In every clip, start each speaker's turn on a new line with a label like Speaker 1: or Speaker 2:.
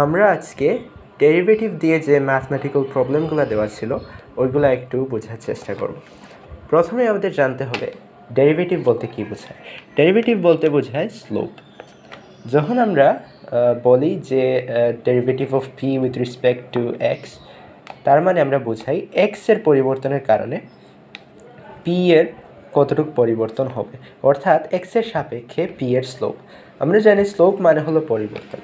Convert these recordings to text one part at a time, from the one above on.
Speaker 1: আমরা আজকে ডেরিভেটিভ দিয়ে যে ম্যাথমেটিক্যাল প্রবলেমগুলো দেওয়া ছিল ওইগুলো একটু বোঝার চেষ্টা করব। প্রথমে আমাদের জানতে হবে ডেরিভেটিভ বলতে কী বোঝায়। ডেরিভেটিভ বলতে বোঝায় স্লোপ। যখন আমরা বলি যে derivative of P with respect to x, তার মানে আমরা বোঝাই এক্সের পরিবর্তনের কারণে পি এর কতটুকু পরিবর্তন হবে, অর্থাৎ এক্সের সাপেক্ষে পি এর স্লোপ। আমরা জানি স্লোপ মানে হলো পরিবর্তন।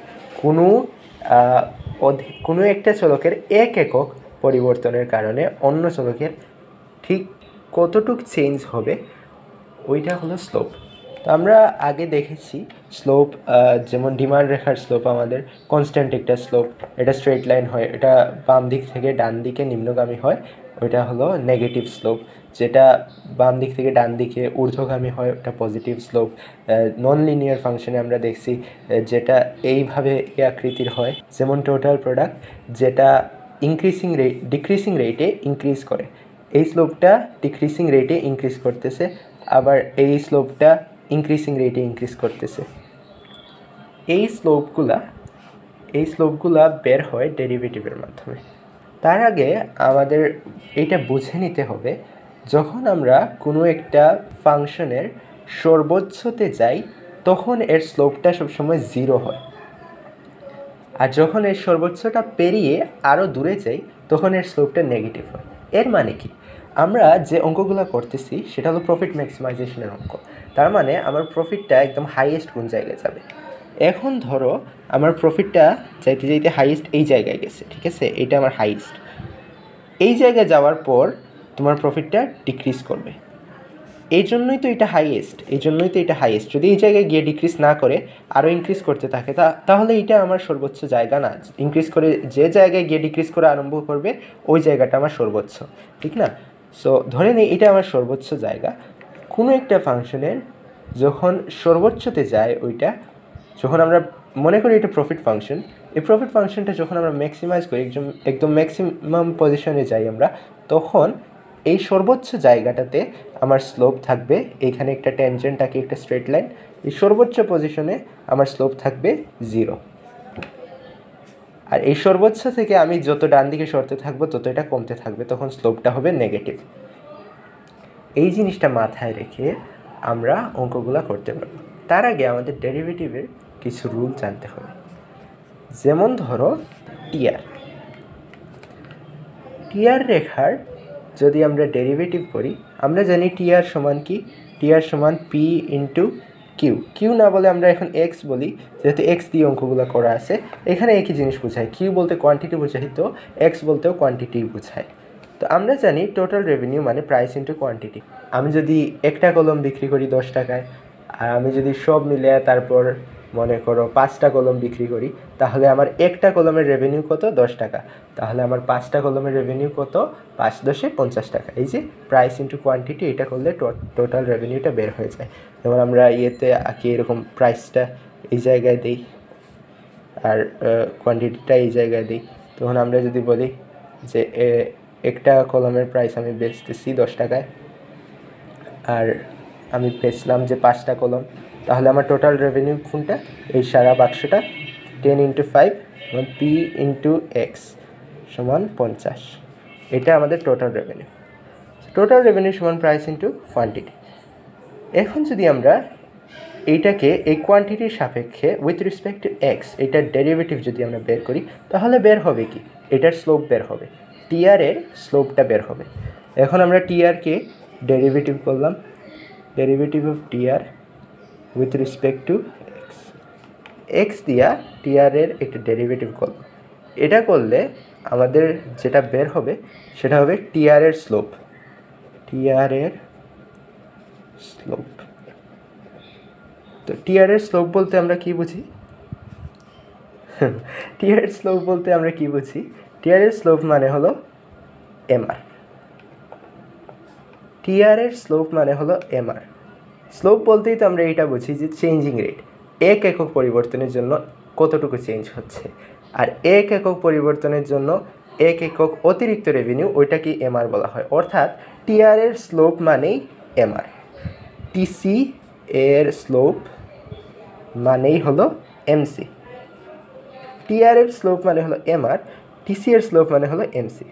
Speaker 1: কোনো একটা চলকের এক একক পরিবর্তনের কারণে অন্য চলকের ঠিক কতটুক চেঞ্জ হবে ওইটা হলো স্লোপ। তো আমরা আগে দেখেছি স্লোপ, যেমন ডিমান্ড রেখার স্লোপ আমাদের কনস্ট্যান্ট একটা স্লোপ, এটা স্ট্রেট লাইন হয়, এটা বাম দিক থেকে ডান দিকে নিম্নগামী হয়, ওইটা হলো নেগেটিভ স্লোপ। যেটা বাম দিক থেকে ডান দিকে ঊর্ধ্বগামী হয় ওটা পজিটিভ স্লোপ। নন লিনিয়ার ফাংশনে আমরা দেখছি যেটা এইভাবে এই আকৃতির হয়, যেমন টোটাল প্রোডাক্ট, যেটা ডিক্রিসিং রেটে ইনক্রিজ করে, এই স্লোপটা ডিক্রিসিং রেটে ইনক্রিজ করতেছে, আবার এই স্লোপটা ইনক্রিসিং রেটে ইনক্রিজ করতেছে। এই স্লোপগুলা বের হয় ডেরিভেটিভের মাধ্যমে। তার আগে আমাদের এটা বুঝে নিতে হবে, যখন আমরা কোনো একটা ফাংশনের সর্বোচ্চতে যাই তখন এর স্লোপটা সবসময় 0 হয়, আর যখন এর সর্বোচ্চটা পেরিয়ে আরও দূরে যাই তখন এর স্লোপটা নেগেটিভ হয়। এর মানে কি? আমরা যে অঙ্কগুলো করতেছি সেটা হলো প্রফিট ম্যাক্সিমাইজেশনের অঙ্ক। তার মানে আমার প্রফিটটা একদম হাইয়েস্ট কোন জায়গায় যাবে। এখন ধরো আমার প্রফিটটা যাইতে যাইতে হাইয়েস্ট এই জায়গায় গেছে, ঠিক আছে, এটা আমার হাইয়েস্ট। এই জায়গায় যাওয়ার পর তোমার প্রফিটটা ডিক্রিজ করবে, এই জন্যই তো এটা হাইয়েস্ট। যদি এই জায়গায় গিয়ে ডিক্রিজ না করে আরও ইনক্রিজ করতে থাকে তাহলে এটা আমার সর্বোচ্চ জায়গা না। ইনক্রিজ করে যে জায়গায় গিয়ে ডিক্রিজ করা আরম্ভ করবে ওই জায়গাটা আমার সর্বোচ্চ, ঠিক না? সো ধরে নিই এটা আমার সর্বোচ্চ জায়গা। কোনো একটা ফাংশনের যখন সর্বোচ্চতে যায় ওইটা, যখন আমরা মনে করি এটা প্রফিট ফাংশন, এই প্রফিট ফাংশনটা যখন আমরা ম্যাক্সিমাইজ করি, একদম ম্যাক্সিমাম পজিশনে যাই আমরা, তখন এই সর্বোচ্চ জায়গাটাতে আমার স্লোপ থাকবে, এইখানে একটা ট্যানজেন্ট থাকে, একটা স্ট্রেট লাইন, এই সর্বোচ্চ পজিশনে আমার স্লোপ থাকবে 0। আর এই সর্বোচ্চ থেকে আমি যত ডান দিকে সরতে থাকবো তত এটা কমতে থাকবে, তখন স্লোপটা হবে নেগেটিভ। এই জিনিসটা মাথায় রেখে আমরা অঙ্কগুলো করতে পারবো। তার আগে আমাদের ডেরিভেটিভের কিছু রুল জানতে হবে। যেমন ধরো টিআর রেখার যদি আমরা ডেরিভেটিভ করি, আমরা জানি টিআর সমান কি? টিআর সমান পি ইন্টু কিউ না বলে আমরা এখন এক্স বলি, যেহেতু এক্স দিয়ে অঙ্কগুলো করা আছে। এখানে একই জিনিস বোঝায়, কিউ বলতে কোয়ান্টিটি বোঝায়, তো এক্স বলতেও কোয়ান্টিটি বোঝায়। তো আমরা জানি টোটাল রেভিনিউ মানে প্রাইস ইন্টু কোয়ান্টিটি। আমি যদি একটা কলম বিক্রি করি 10 টাকায়, আর আমি যদি সব মিলে তারপর মনে করো 5টা কলম বিক্রি করি, তাহলে আমার একটা কলমের রেভিনিউ কত? 10 টাকা। তাহলে আমার 5টা কলমের রেভিনিউ কত? 5 10 50 টাকা। এই যে প্রাইস ইন্টু কোয়ান্টিটি, এটা করলে টোটাল রেভিনিউটা বের হয়ে যায়। যেমন আমরা ইয়েতে আঁকি, এরকম প্রাইসটা এই জায়গায় দিই আর কোয়ান্টিটিটা এই জায়গায় দিই। তখন আমরা যদি বলি যে একটা কলমের প্রাইস আমি বেচতেছি 10 টাকায়, আর আমি বেচলাম যে 5টা কলম, তাহলে আমার টোটাল রেভিনিউ কোনটা? এই সারা বাক্সটা 10 × 5 পি ইন্টু এক্স সমান 50। এটা আমাদের টোটাল রেভিনিউ সমান প্রাইস ইন্টু কোয়ান্টিটি। এখন যদি আমরা এইটাকে এই কোয়ান্টিটির সাপেক্ষে উইথ রেসপেক্ট টু এক্স, এটার ডেরিভেটিভ যদি আমরা বের করি, তাহলে বের হবে কি? এটার স্লোপ বের হবে, টিআর এর স্লোপটা বের হবে। এখন আমরা টিআরকে ডেরিভেটিভ করলাম, derivative of TR with respect to x দিয়া টিআর এর একটা ডেরিভেটিভ করলাম। এটা করলে আমাদের যেটা বের হবে সেটা হবে টিআর এর স্লোপ। তো টিআর এর স্লোপ বলতে আমরা কি বুঝি? টিআর এর স্লোপ মানে হলো এমআর। স্লোপ বলতেই তো আমরা এটা বুঝি যে চেঞ্জিং রেট, এক একক পরিবর্তনের জন্য কতটুকু চেঞ্জ হচ্ছে, আর এক একক পরিবর্তনের জন্য এক একক অতিরিক্ত রেভিনিউ, ওইটাকে এমআর বলা হয়। অর্থাৎ টিআর এর স্লোপ মানেই এমআর, টিসি এর স্লোপ মানেই হলো এমসি। টিআর এর স্লোপ মানে হলো এমআর, টিসি এর স্লোপ মানে হলো এমসি।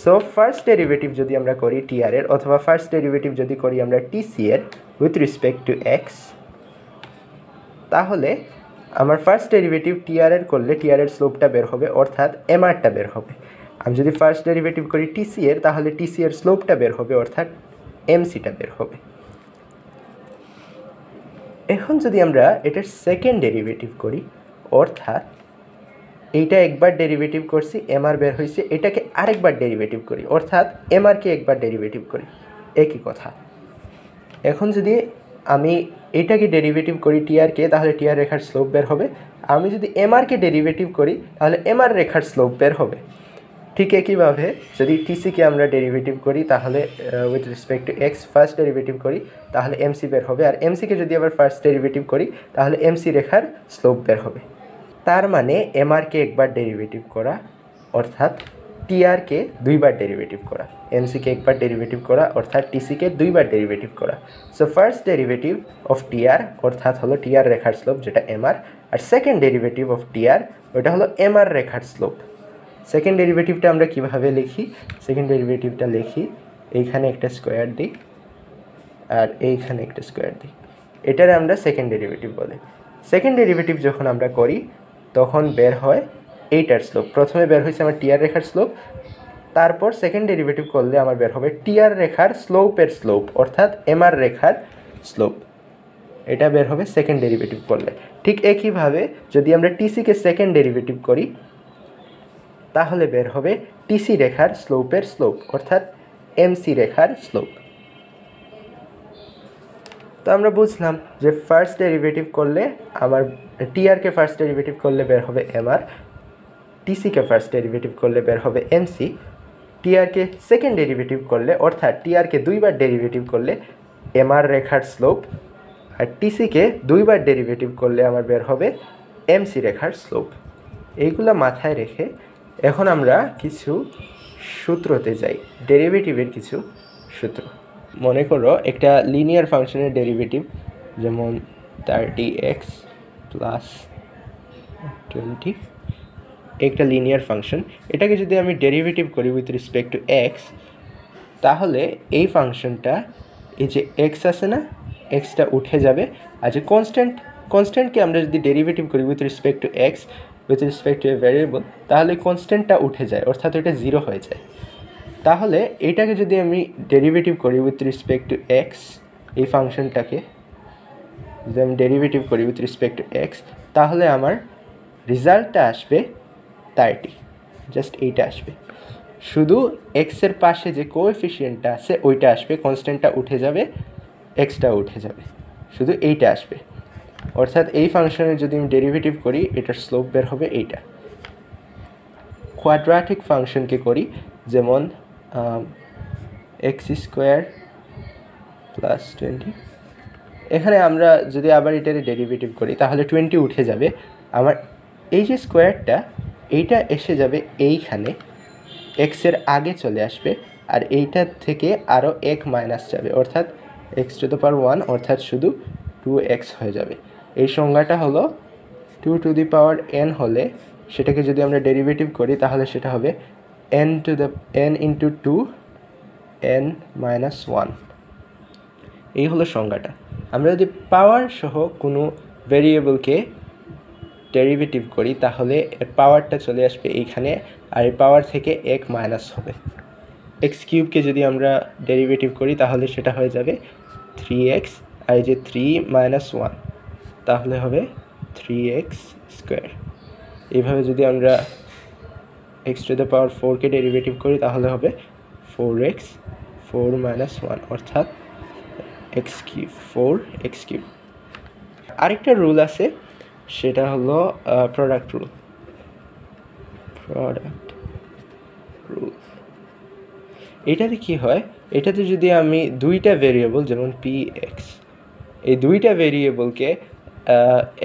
Speaker 1: সো ফার্স্ট ডেরিভেটিভ যদি আমরা করি টিআর এর, অথবা ফার্স্ট ডেরিভেটিভ যদি করি আমরা টিসি এর উইথ রেসপেক্ট টু এক্স, তাহলে আমার ফার্স্ট ডেরিভেটিভ টিআর এর করলে টিআর এর স্লোপটা বের হবে, অর্থাৎ এমআরটা বের হবে। আমি যদি ফার্স্ট ডেরিভেটিভ করি টিসি এর, তাহলে টিসি এর স্লোপটা বের হবে, অর্থাৎ এমসিটা বের হবে। এখন যদি আমরা এটার সেকেন্ড ডেরিভেটিভ করি, অর্থাৎ এইটা একবার ডেরিভেটিভ করছি, এমআর বের হয়েছে, এটাকে আরেকবার ডেরিভেটিভ করি, অর্থাৎ এমআরকে একবার ডেরিভেটিভ করি, একই কথা। এখন যদি আমি এটাকে ডেরিভেটিভ করি টিআরকে, তাহলে টিআর রেখার স্লোপ বের হবে। আমি যদি এমআরকে ডেরিভেটিভ করি, তাহলে এমআর রেখার স্লোপ বের হবে। ঠিক একইভাবে যদি টিসিকে আমরা ডেরিভেটিভ করি, তাহলে with respect to x first derivative করি, তাহলে এমসি বের হবে। আর এমসিকে যদি আবার ফার্স্ট ডেরিভেটিভ করি, তাহলে এমসি রেখার স্লোপ বের হবে। তার মানে এমআরকে একবার ডেরিভেটিভ করা, অর্থাৎ টিআরকে দুইবার ডেরিভেটিভ করা, এমসিকে একবার ডেরিভেটিভ করা, অর্থাৎ টিসিকে দুইবার ডেরিভেটিভ করা। So first derivative of TR অর্থাৎ হলো টিআর রেখার স্লোপ, যেটা এমআর, আর সেকেন্ড ডেরিভেটিভ অফ টিআর ওটা হলো এমআর রেখার স্লোপ। সেকেন্ড ডেরিভেটিভটা আমরা কিভাবে লিখি? সেকেন্ড ডেরিভেটিভটা লিখি, এইখানে একটা স্কোয়ার দিই আর এইখানে একটা স্কোয়ার দিই, এটারে আমরা সেকেন্ড ডেরিভেটিভ বলে। সেকেন্ড ডেরিভেটিভ যখন আমরা করি তখন বের হয় এইটার স্লোপ। প্রথমে বের হয়েছে আমার টিআর রেখার স্লোপ, তারপর সেকেন্ড ডেরিভেটিভ করলে আমার বের হবে টিআর রেখার স্লোপের স্লোপ, অর্থাৎ এমআর রেখার স্লোপ। এটা বের হবে সেকেন্ড ডেরিভেটিভ করলে। ঠিক একইভাবে যদি আমরা টিসিকে সেকেন্ড ডেরিভেটিভ করি, তাহলে বের হবে টিসি রেখার স্লোপের স্লোপ, অর্থাৎ এমসি রেখার স্লোপ। তো আমরা বুঝলাম যে ফার্স্ট ডেরিভেটিভ করলে আমার টিআরকে ফার্স্ট ডেরিভেটিভ করলে বের হবে এমআর, টিসিকে ফার্স্ট ডেরিভেটিভ করলে বের হবে এমসি, টিআরকে সেকেন্ড ডেরিভেটিভ করলে, অর্থাৎ টিআরকে দুইবার ডেরিভেটিভ করলে এমআর রেখার স্লোপ, আর টিসিকে দুইবার ডেরিভেটিভ করলে আমার বের হবে এমসি রেখার স্লোপ। এইগুলো মাথায় রেখে এখন আমরা কিছু সূত্রতে যাই, ডেরিভেটিভের কিছু সূত্র। মনে করো একটা লিনিয়ার ফাংশনের ডেরিভেটিভ, যেমন 30x প্লাস 20, একটা লিনিয়ার ফাংশন। এটাকে যদি আমি ডেরিভেটিভ করি উইথ রেসপেক্ট টু এক্স, তাহলে এই ফাংশনটা, এই যে এক্স আছে না, এক্সটা উঠে যাবে। আর যে কনস্ট্যান্টকে আমরা যদি ডেরিভেটিভ করি with respect to x with respect two A variable, তাহলে কনস্ট্যান্টটা উঠে যায়, অর্থাৎ এটা জিরো হয়ে যায়। তাহলে এটাকে যদি আমি ডেরিভেটিভ করি উইথ রেসপেক্ট টু এক্স, এই ফাংশনটাকে যদি আমি ডেরিভেটিভ করি উইথ রেসপেক্ট টু এক্স, তাহলে আমার রেজাল্টটা আসবে 30, জাস্ট এইটা আসবে। শুধু এক্সের পাশে যে কোএফিসিয়েন্টটা আছে ওইটা আসবে, কনস্ট্যান্টটা উঠে যাবে, এক্সটা উঠে যাবে, শুধু এইটা আসবে। অর্থাৎ এই ফাংশনের যদি আমি ডেরিভেটিভ করি, এটার স্লোপ বের হবে এইটা। কোয়াড্রাটিক ফাংশনকে করি, যেমন এক্স স্কোয়ার প্লাস 20, এখানে আমরা যদি আবার এটার ডেরিভেটিভ করি, তাহলে 20 উঠে যাবে। আমার এই যে স্কোয়ারটা, এইটা এসে যাবে এইখানে, এক্সের আগে চলে আসবে, আর এইটার থেকে আরও এক মাইনাস যাবে, অর্থাৎ এক্স টু দ্য পাওয়ার 1, অর্থাৎ শুধু 2x হয়ে যাবে। এই সংজ্ঞাটা হলো 2 টু দি পাওয়ার n হলে সেটাকে যদি আমরা ডেরিভেটিভ করি, তাহলে সেটা হবে n ইন্টু 2 n মাইনাস 1। এই হলো সংজ্ঞাটা। আমরা যদি পাওয়ার সহ কোনো ভেরিয়েবলকে ডেরিভেটিভ করি, তাহলে এর পাওয়ারটা চলে আসবে এইখানে, আর এই পাওয়ার থেকে এক মাইনাস হবে। এক্স কিউবকে যদি আমরা ডেরিভেটিভ করি, তাহলে সেটা হয়ে যাবে 3x, আর এই যে 3 মাইনাস 1, তাহলে হবে 3x স্কোয়ার। এইভাবে যদি আমরা এক্স টু দ্য পাওয়ার 4কে ডেরিভেটিভ করি, তাহলে হবে 4x 4 মাইনাস 1, অর্থাৎ এক্স কিউব, 4x কিউব। আরেকটা রুল আছে, সেটা হলো প্রোডাক্ট রুল। এটাতে কি হয়, এটাতে যদি আমি দুইটা ভেরিয়েবল, যেমন px, এই দুইটা ভেরিয়েবলকে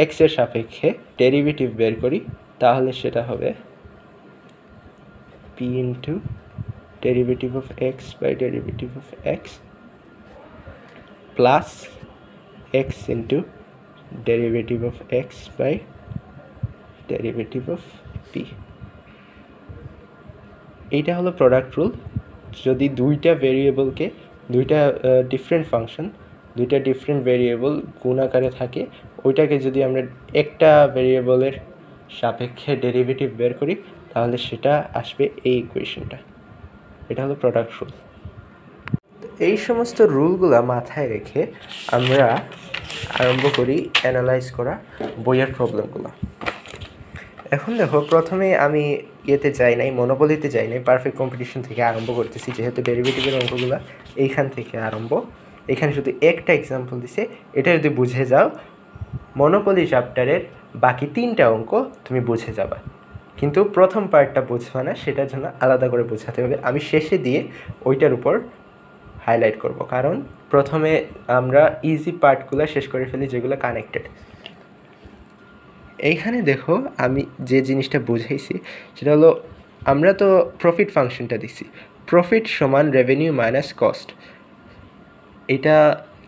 Speaker 1: এক্সের সাপেক্ষে ডেরিভেটিভ বের করি, তাহলে সেটা হবে p into derivative of x by derivative of x plus x into derivative of x by derivative of p. এইটা হলো প্রোডাক্ট রুল। যদি দুইটা ভেরিয়েবলকে, দুইটা ডিফারেন্ট ফাংশন, দুইটা ডিফারেন্ট ভেরিয়েবল গুণ আকারে থাকে, ওইটাকে যদি আমরা একটা ভেরিয়েবলের সাপেক্ষে ডেরিভেটিভ বের করি তাহলে সেটা আসবে এই ইকুয়েশনটা। এটা হলো প্রোডাক্ট রুল। এই সমস্ত রুলগুলো মাথায় রেখে আমরা আরম্ভ করি অ্যানালাইজ করা বইয়ের প্রবলেমগুলো। এখন দেখো, প্রথমে আমি যাই নাই, মনোপলিতে যাই নাই, পারফেক্ট কম্পিটিশন থেকে আরম্ভ করতেছি, যেহেতু ডেরিভেটিভের অঙ্কগুলো এইখান থেকে আরম্ভ। এখানে শুধু একটা এক্সাম্পল দিছে, এটা যদি বুঝে যাও মনোপলি চ্যাপ্টারের বাকি 3টা অঙ্ক তুমি বুঝে যাবা। কিন্তু প্রথম পার্টটা বুঝবা না, সেটার জন্য আলাদা করে বোঝাতে হবে। আমি শেষে দিয়ে ওইটার উপর হাইলাইট করব, কারণ প্রথমে আমরা ইজি পার্টগুলো শেষ করে ফেলি যেগুলো কানেক্টেড। এইখানে দেখো, আমি যে জিনিসটা বুঝাইছি সেটা হলো, আমরা তো প্রফিট ফাংশনটা দিছি, প্রফিট সমান রেভিনিউ মাইনাস কস্ট। এটা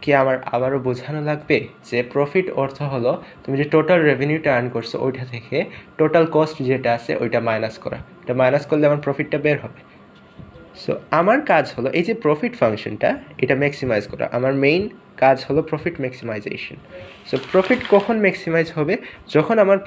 Speaker 1: কি আমার আবারও বোঝানো লাগবে যে প্রফিট অর্থ হলো তুমি যে টোটাল রেভিনিউটা আর্ন করছো ওইটা থেকে টোটাল কস্ট যেটা আছে ওইটা মাইনাস করা। এটা মাইনাস করলে আমার প্রফিটটা বের হবে। সো আমার কাজ হলো এই যে প্রফিট ফাংশনটা, এটা ম্যাক্সিমাইজ করা। আমার মেইন কাজ হলো প্রফিট ম্যাক্সিমাইজেশন। সো প্রফিট কখন ম্যাক্সিমাইজ হবে? যখন আমার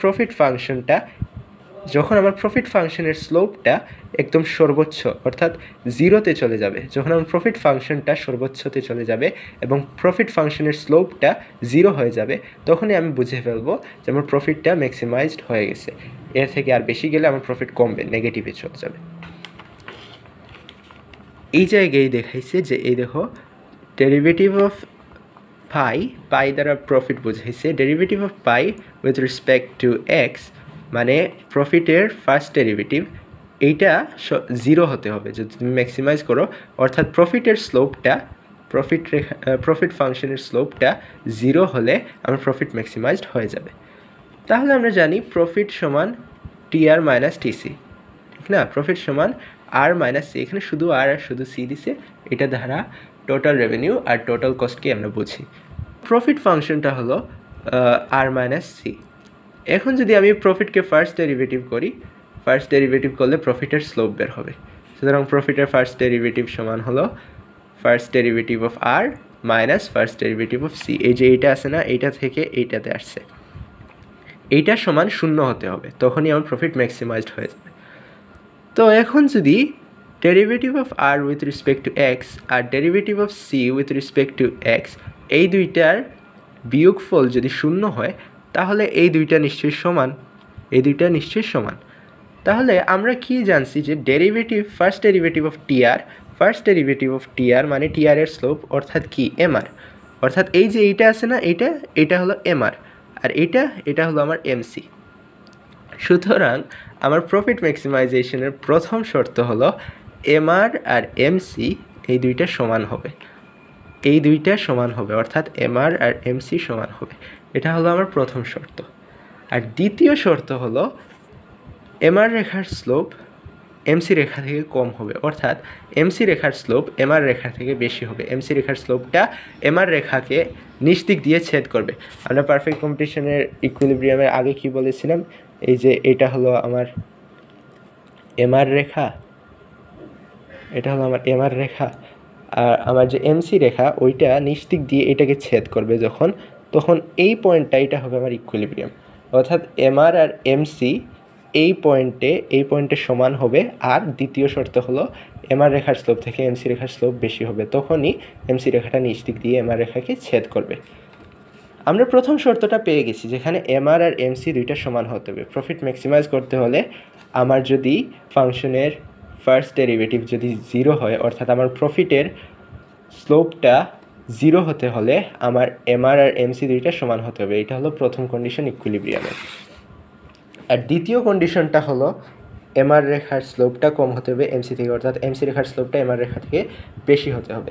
Speaker 1: প্রফিট ফাংশনের স্লোপটা একদম সর্বোচ্চ অর্থাৎ 0-তে চলে যাবে। যখন আমার প্রফিট ফাংশনটা সর্বোচ্চতে চলে যাবে এবং প্রফিট ফাংশনের স্লোপটা 0 হয়ে যাবে, তখনই আমি বুঝে ফেলবো যে আমার প্রফিটটা ম্যাক্সিমাইজড হয়ে গেছে। এর থেকে আর বেশি গেলে আমার প্রফিট কমবে, নেগেটিভে চলে যাবে। এই জায়গায় দেখাইছে যে এই দেখো, ডেরিভেটিভ অফ পাই দ্বারা প্রফিট বুঝাইছে। Derivative of pi with respect to x মানে প্রফিটের ফার্স্ট ডেরিভেটিভ, এইটা 0 হতে হবে যদি তুমি ম্যাক্সিমাইজ করো। অর্থাৎ প্রফিটের স্লোপটা, প্রফিট ফাংশনের স্লোপটা 0 হলে আমার প্রফিট ম্যাক্সিমাইজড হয়ে যাবে। তাহলে আমরা জানি প্রফিট সমান টিআর মাইনাস টিসি, ঠিক না? প্রফিট সমান আর মাইনাস সি। এখানে শুধু আর আর শুধু সি দিছে, এটা দ্বারা টোটাল রেভিনিউ আর টোটাল কস্টকে আমরা বুঝি। প্রফিট ফাংশনটা হলো আর মাইনাস সি। এখন যদি আমি প্রফিটকে ফার্স্ট ডেরিভেটিভ করি, ফার্স্ট ডেরিভেটিভ করলে প্রফিটের স্লোপ বের হবে। সুতরাং প্রফিটের ফার্স্ট ডেরিভেটিভ সমান হলো first derivative of R minus first derivative of C. এই যে এইটা আছে না, এইটা থেকে এইটাতে আসছে, এইটা সমান 0 হতে হবে, তখনই আমার প্রফিট ম্যাক্সিমাইজড হয়ে যাবে। তো এখন যদি derivative of R with respect to x আর derivative of C with respect to x, এই দুইটার বিয়োগফল যদি 0 হয় তাহলে এই দুইটা নিশ্চয়ই সমান। তাহলে আমরা কি জানছি যে ফার্স্ট ডেরিভেটিভ অফ টিআর মানে টিআর এর স্লোপ, অর্থাৎ কি এমআর। অর্থাৎ এই যে এইটা আছে না, এটা হলো এমআর, আর এটা হলো আমার এমসি। সুতরাং আমার প্রফিট ম্যাক্সিমাইজেশনের প্রথম শর্ত হলো এমআর আর এমসি এই দুইটা সমান হবে, অর্থাৎ এমআর আর এমসি সমান হবে। এটা হলো আমার প্রথম শর্ত। আর দ্বিতীয় শর্ত হলো এমআর রেখার স্লোপ এমসি রেখা থেকে কম হবে, অর্থাৎ এমসি রেখার স্লোপ এমআর রেখা থেকে বেশি হবে। এমসি রেখার স্লোপটা এমআর রেখাকে নিচ দিক দিয়ে ছেদ করবে। আমরা পারফেক্ট কম্পিটিশনের ইকুইলিব্রিয়ামের আগে কি বলেছিলাম? এই যে এটা হলো আমার এমআর রেখা, আর আমার যে এমসি রেখা ওইটা নিচ দিক দিয়ে এটাকে ছেদ করবে তখন এই পয়েন্টটা, এটা হবে আমার ইকুইলিব্রিয়াম। অর্থাৎ এমআর আর এমসি এই পয়েন্টে সমান হবে। আর দ্বিতীয় শর্ত হলো এমআর রেখার স্লোপ থেকে এমসি রেখার স্লোপ বেশি হবে, তখনই এমসি রেখাটা নিচ দিক দিয়ে এমআর রেখাকে ছেদ করবে। আমরা প্রথম শর্তটা পেয়ে গেছি, যেখানে এমআর আর এমসি দুইটা সমান হতে হবে। প্রফিট ম্যাক্সিমাইজ করতে হলে আমার যদি ফাংশনের ফার্স্ট ডেরিভেটিভ যদি 0 হয়, অর্থাৎ আমার প্রফিটের স্লোপটা 0 হতে হলে আমার এমআর আর এমসি দুইটা সমান হতে হবে। এটা হলো প্রথম কন্ডিশন ইকুইলিব্রিয়ামের। আর দ্বিতীয় কন্ডিশনটা হলো এমআর রেখার স্লোপটা কম হতে হবে এমসি থেকে, অর্থাৎ এমসি রেখার স্লোপটা এমআর রেখা থেকে বেশি হতে হবে।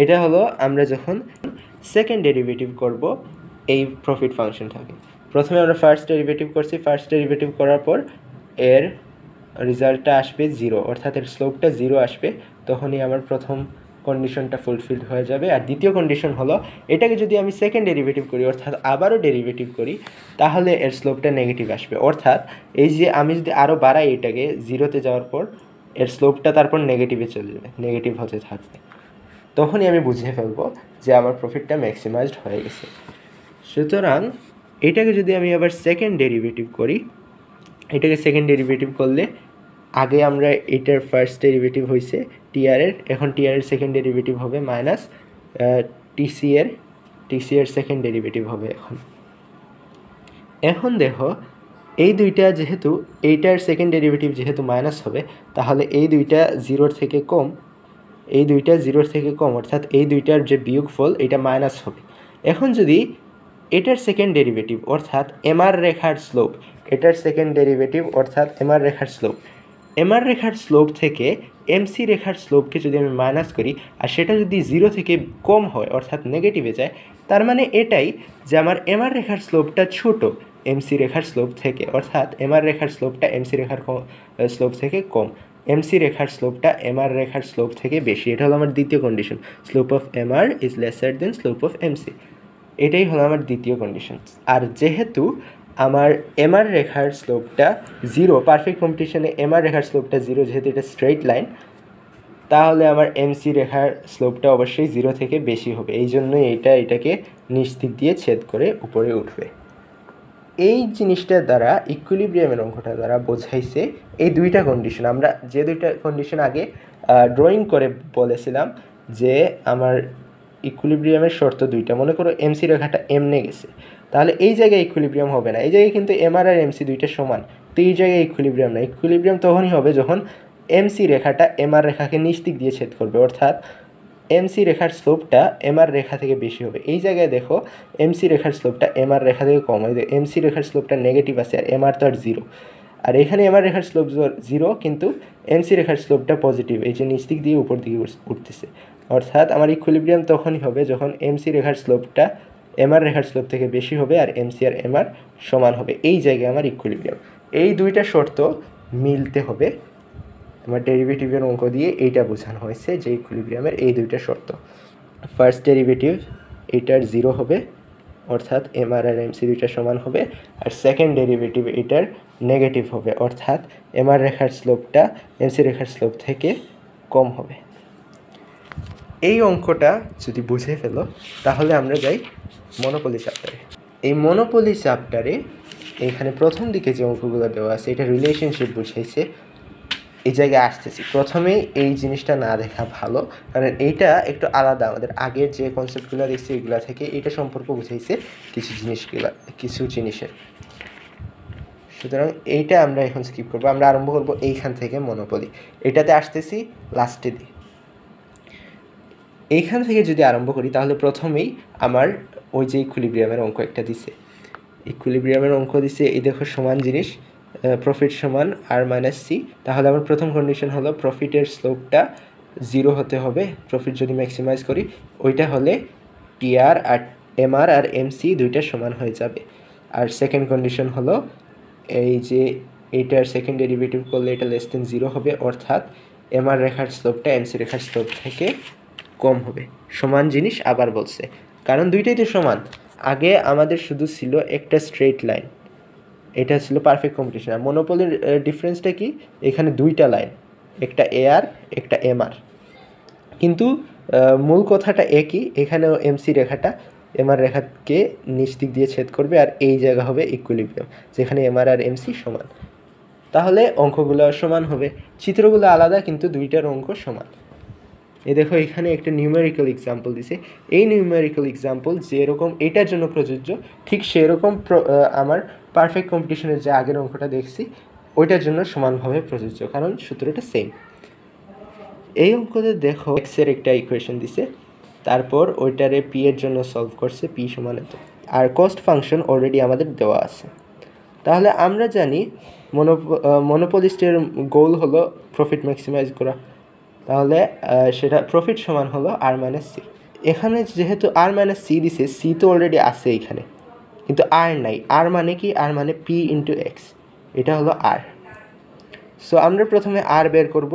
Speaker 1: এটা হলো আমরা যখন সেকেন্ড ডেরিভেটিভ করব এই প্রফিট ফাংশনটাকে। প্রথমে আমরা ফার্স্ট ডেরিভেটিভ করছি, ফার্স্ট ডেরিভেটিভ করার পর এর রেজাল্টটা আসবে 0, অর্থাৎ এর স্লোপটা 0 আসবে, তখনই আমার প্রথম কন্ডিশনটা ফুলফিল হয়ে যাবে। আর দ্বিতীয় কন্ডিশন হলো এটাকে যদি আমি সেকেন্ড ডেরিভেটিভ করি অর্থাৎ আবারও ডেরিভেটিভ করি তাহলে এর স্লোপটা নেগেটিভ আসবে। অর্থাৎ এই যে আমি যদি আরও বাড়াই এটাকে 0-তে যাওয়ার পর এর স্লোপটা তারপর নেগেটিভে চলে যাবে, নেগেটিভ হতে থাকবে। তখনই আমি বুঝে ফেলবো যে আমার প্রফিটটা ম্যাক্সিমাইজড হয়ে গেছে। সুতরাং এটাকে যদি আমি আবার সেকেন্ড ডেরিভেটিভ করি, এটাকে সেকেন্ড ডেরিভেটিভ করলে আগে আমরা এটার ফার্স্ট ডেরিভেটিভ হয়েছে টিআরের, এখন টিআরের সেকেন্ড ডেরিভেটিভ হবে মাইনাস টিসি এর সেকেন্ড ডেরিভেটিভ হবে। এখন দেখো এই দুইটা যেহেতু এইটার সেকেন্ড ডেরিভেটিভ যেহেতু মাইনাস হবে তাহলে এই দুইটা 0-র থেকে কম, এই দুইটা 0-র থেকে কম অর্থাৎ এই দুইটার যে বিয়োগফল এটা মাইনাস হবে। এখন যদি এটার সেকেন্ড ডেরিভেটিভ অর্থাৎ এমআর রেখার স্লোপ, এটার সেকেন্ড ডেরিভেটিভ অর্থাৎ এমআর রেখার স্লোপ থেকে এমসি রেখার স্লোপকে যদি আমি মাইনাস করি আর সেটা যদি 0 থেকে কম হয় অর্থাৎ নেগেটিভে যায়, তার মানে এটাই যে আমার এমআর রেখার স্লোপটা ছোট এমসি রেখার স্লোপ থেকে, অর্থাৎ এমআর রেখার স্লোপটা এমসি রেখার স্লোপ থেকে কম, এমসি রেখার স্লোপটা এমআর রেখার স্লোপ থেকে বেশি। এটা হলো আমার দ্বিতীয় condition, slope of MR is laser then slope of MC. এটাই হলো আমার দ্বিতীয় কন্ডিশন। আর যেহেতু আমার এমআর রেখার স্লোপটা 0, পারফেক্ট কম্পিটিশনে এমআর রেখার স্লোপটা 0, যেহেতু এটা স্ট্রেইট লাইন, তাহলে আমার এমসি রেখার স্লোপটা অবশ্যই 0 থেকে বেশি হবে। এই জন্যই এটাকে নিচ দিক দিয়ে ছেদ করে উপরে উঠবে। এই জিনিসটার দ্বারা ইকুইলিব্রিয়ামের অঙ্কটা দ্বারা বোঝাইছে এই দুইটা কন্ডিশন। আমরা যে দুইটা কন্ডিশন আগে ড্রয়িং করে বলেছিলাম যে আমার ইকুইলিব্রিয়ামের শর্ত দুইটা, মনে করো এমসি রেখাটা এমনে গেছে, তাহলে এই জায়গায় ইকুইলিব্রিয়াম হবে না। এই জায়গায় কিন্তু এমআর আর এমসি দুইটা সমান, তো এই জায়গায় ইকুইলিব্রিয়াম না। ইকুইলিব্রিয়াম তখনই হবে যখন এমসি রেখাটা এমআর রেখাকে নিচ দিক দিয়ে ছেদ করবে, অর্থাৎ এমসি রেখার স্লোপটা এমআর রেখা থেকে বেশি হবে। এই জায়গায় দেখো এমসি রেখার স্লোপটা এমআর রেখা থেকে কম হয়, এমসি রেখার স্লোপটা নেগেটিভ আছে আর এমআর তো আর 0, আর এখানে এমআর রেখার স্লোপ 0 কিন্তু এমসি রেখার স্লোপটা পজিটিভ, এই যে নিচ দিক দিয়ে উপর দিকে উঠতেছে। অর্থাৎ আমার ইকুইলিব্রিয়াম তখনই হবে যখন এমসি রেখার স্লোপটা এমআর রেখার স্লোপ থেকে বেশি হবে আর এমসি আর এমআর সমান হবে। এই জায়গায় আমার ইকুইলিব্রিয়াম। এই দুইটা শর্ত মিলতে হবে। আমার ডেরিভেটিভের অঙ্ক দিয়ে এইটা বোঝানো হয়েছে যে ইকুইলিব্রিয়ামের এই দুইটা শর্ত। ফার্স্ট ডেরিভেটিভ এটার 0 হবে অর্থাৎ এমআর আর এমসি দুইটা সমান হবে, আর সেকেন্ড ডেরিভেটিভ এটার নেগেটিভ হবে অর্থাৎ এমআর রেখার স্লোপটা এমসি রেখার স্লোপ থেকে কম হবে। এই অঙ্কটা যদি বুঝে ফেলো তাহলে আমরা যাই মনোপলি চ্যাপ্টারে। এই মনোপলি চ্যাপ্টারে এইখানে প্রথম দিকে যে অঙ্কগুলো দেওয়া আছে এটা রিলেশনশিপ বুঝাইছে। এই জায়গায় আসতেছি, প্রথমেই এই জিনিসটা না দেখা ভালো, কারণ এইটা একটু আলাদা। আমাদের আগে যে কনসেপ্টগুলো দেখছি এগুলো থেকে এটা সম্পর্ক বুঝাইছে কিছু জিনিসের। সুতরাং এইটা আমরা এখন স্কিপ করবো, আমরা আরম্ভ করবো এইখান থেকে মনোপলি। এটাতে আসতেছি লাস্টে দিই। এইখান থেকে যদি আরম্ভ করি তাহলে প্রথমেই আমার ওই যে ইকুইলিব্রিয়ামের অঙ্ক একটা দিছে, ইকুইলিব্রিয়ামের অঙ্ক দিছে। এই দেখো সমান জিনিস, প্রফিট সমান আর মাইনাস সি, তাহলে আমার প্রথম কন্ডিশন হলো প্রফিটের স্লোপটা 0 হতে হবে। প্রফিট যদি ম্যাক্সিমাইজ করি ওইটা হলে টিআর আর এমআর আর এমসি দুইটা সমান হয়ে যাবে। আর সেকেন্ড কন্ডিশন হলো এই যে এইটার সেকেন্ড ডেরিভেটিভ করলে এটা লেস দেন 0 হবে, অর্থাৎ এমআর রেখার স্লোপটা এমসি রেখার স্লোপ থেকে কম হবে। সমান জিনিস আবার বলছে, কারণ দুইটাই তো সমান। আগে আমাদের শুধু ছিল একটা স্ট্রেট লাইন, এটা ছিল পারফেক্ট কম্পিটিশন। আর মনোপলির ডিফারেন্সটা কি, এখানে দুইটা লাইন, একটা এআর একটা এমআর, কিন্তু মূল কথাটা একই। এখানেও এমসি রেখাটা এমআর রেখাকে নিচ দিক দিয়ে ছেদ করবে আর এই জায়গা হবে ইকুইলিব্রিয়াম যেখানে এমআর আর এমসি সমান। তাহলে অঙ্কগুলো সমান হবে, চিত্রগুলো আলাদা কিন্তু দুইটার অঙ্ক সমান। এই দেখো এখানে একটা নিউমেরিক্যাল এক্সাম্পল দিছে। এই নিউমেরিক্যাল এক্সাম্পল যেরকম এটার জন্য প্রযোজ্য ঠিক সেরকম আমার পারফেক্ট কম্পিটিশনের যে আগের অঙ্কটা দেখছি ওইটার জন্য সমানভাবে প্রযোজ্য, কারণ সূত্রটা সেম। এই অঙ্কতে দেখো এক্সের একটা ইকুয়েশন দিছে, তারপর ওইটারে পি এর জন্য সলভ করছে, পি সমান এত, আর কস্ট ফাংশন অলরেডি আমাদের দেওয়া আছে। তাহলে আমরা জানি মনোপলিস্টের গোল হলো প্রফিট ম্যাক্সিমাইজ করা, তাহলে সেটা প্রফিট সমান হলো আর মাইনাস সি। এখানে যেহেতু আর মাইনাস সি দিছে, সি তো অলরেডি আছে এখানে, কিন্তু আর নাই। আর মানে কি, আর মানে পি ইন্টু এক্স, এটা হলো আর। সো আমরা প্রথমে আর বের করব।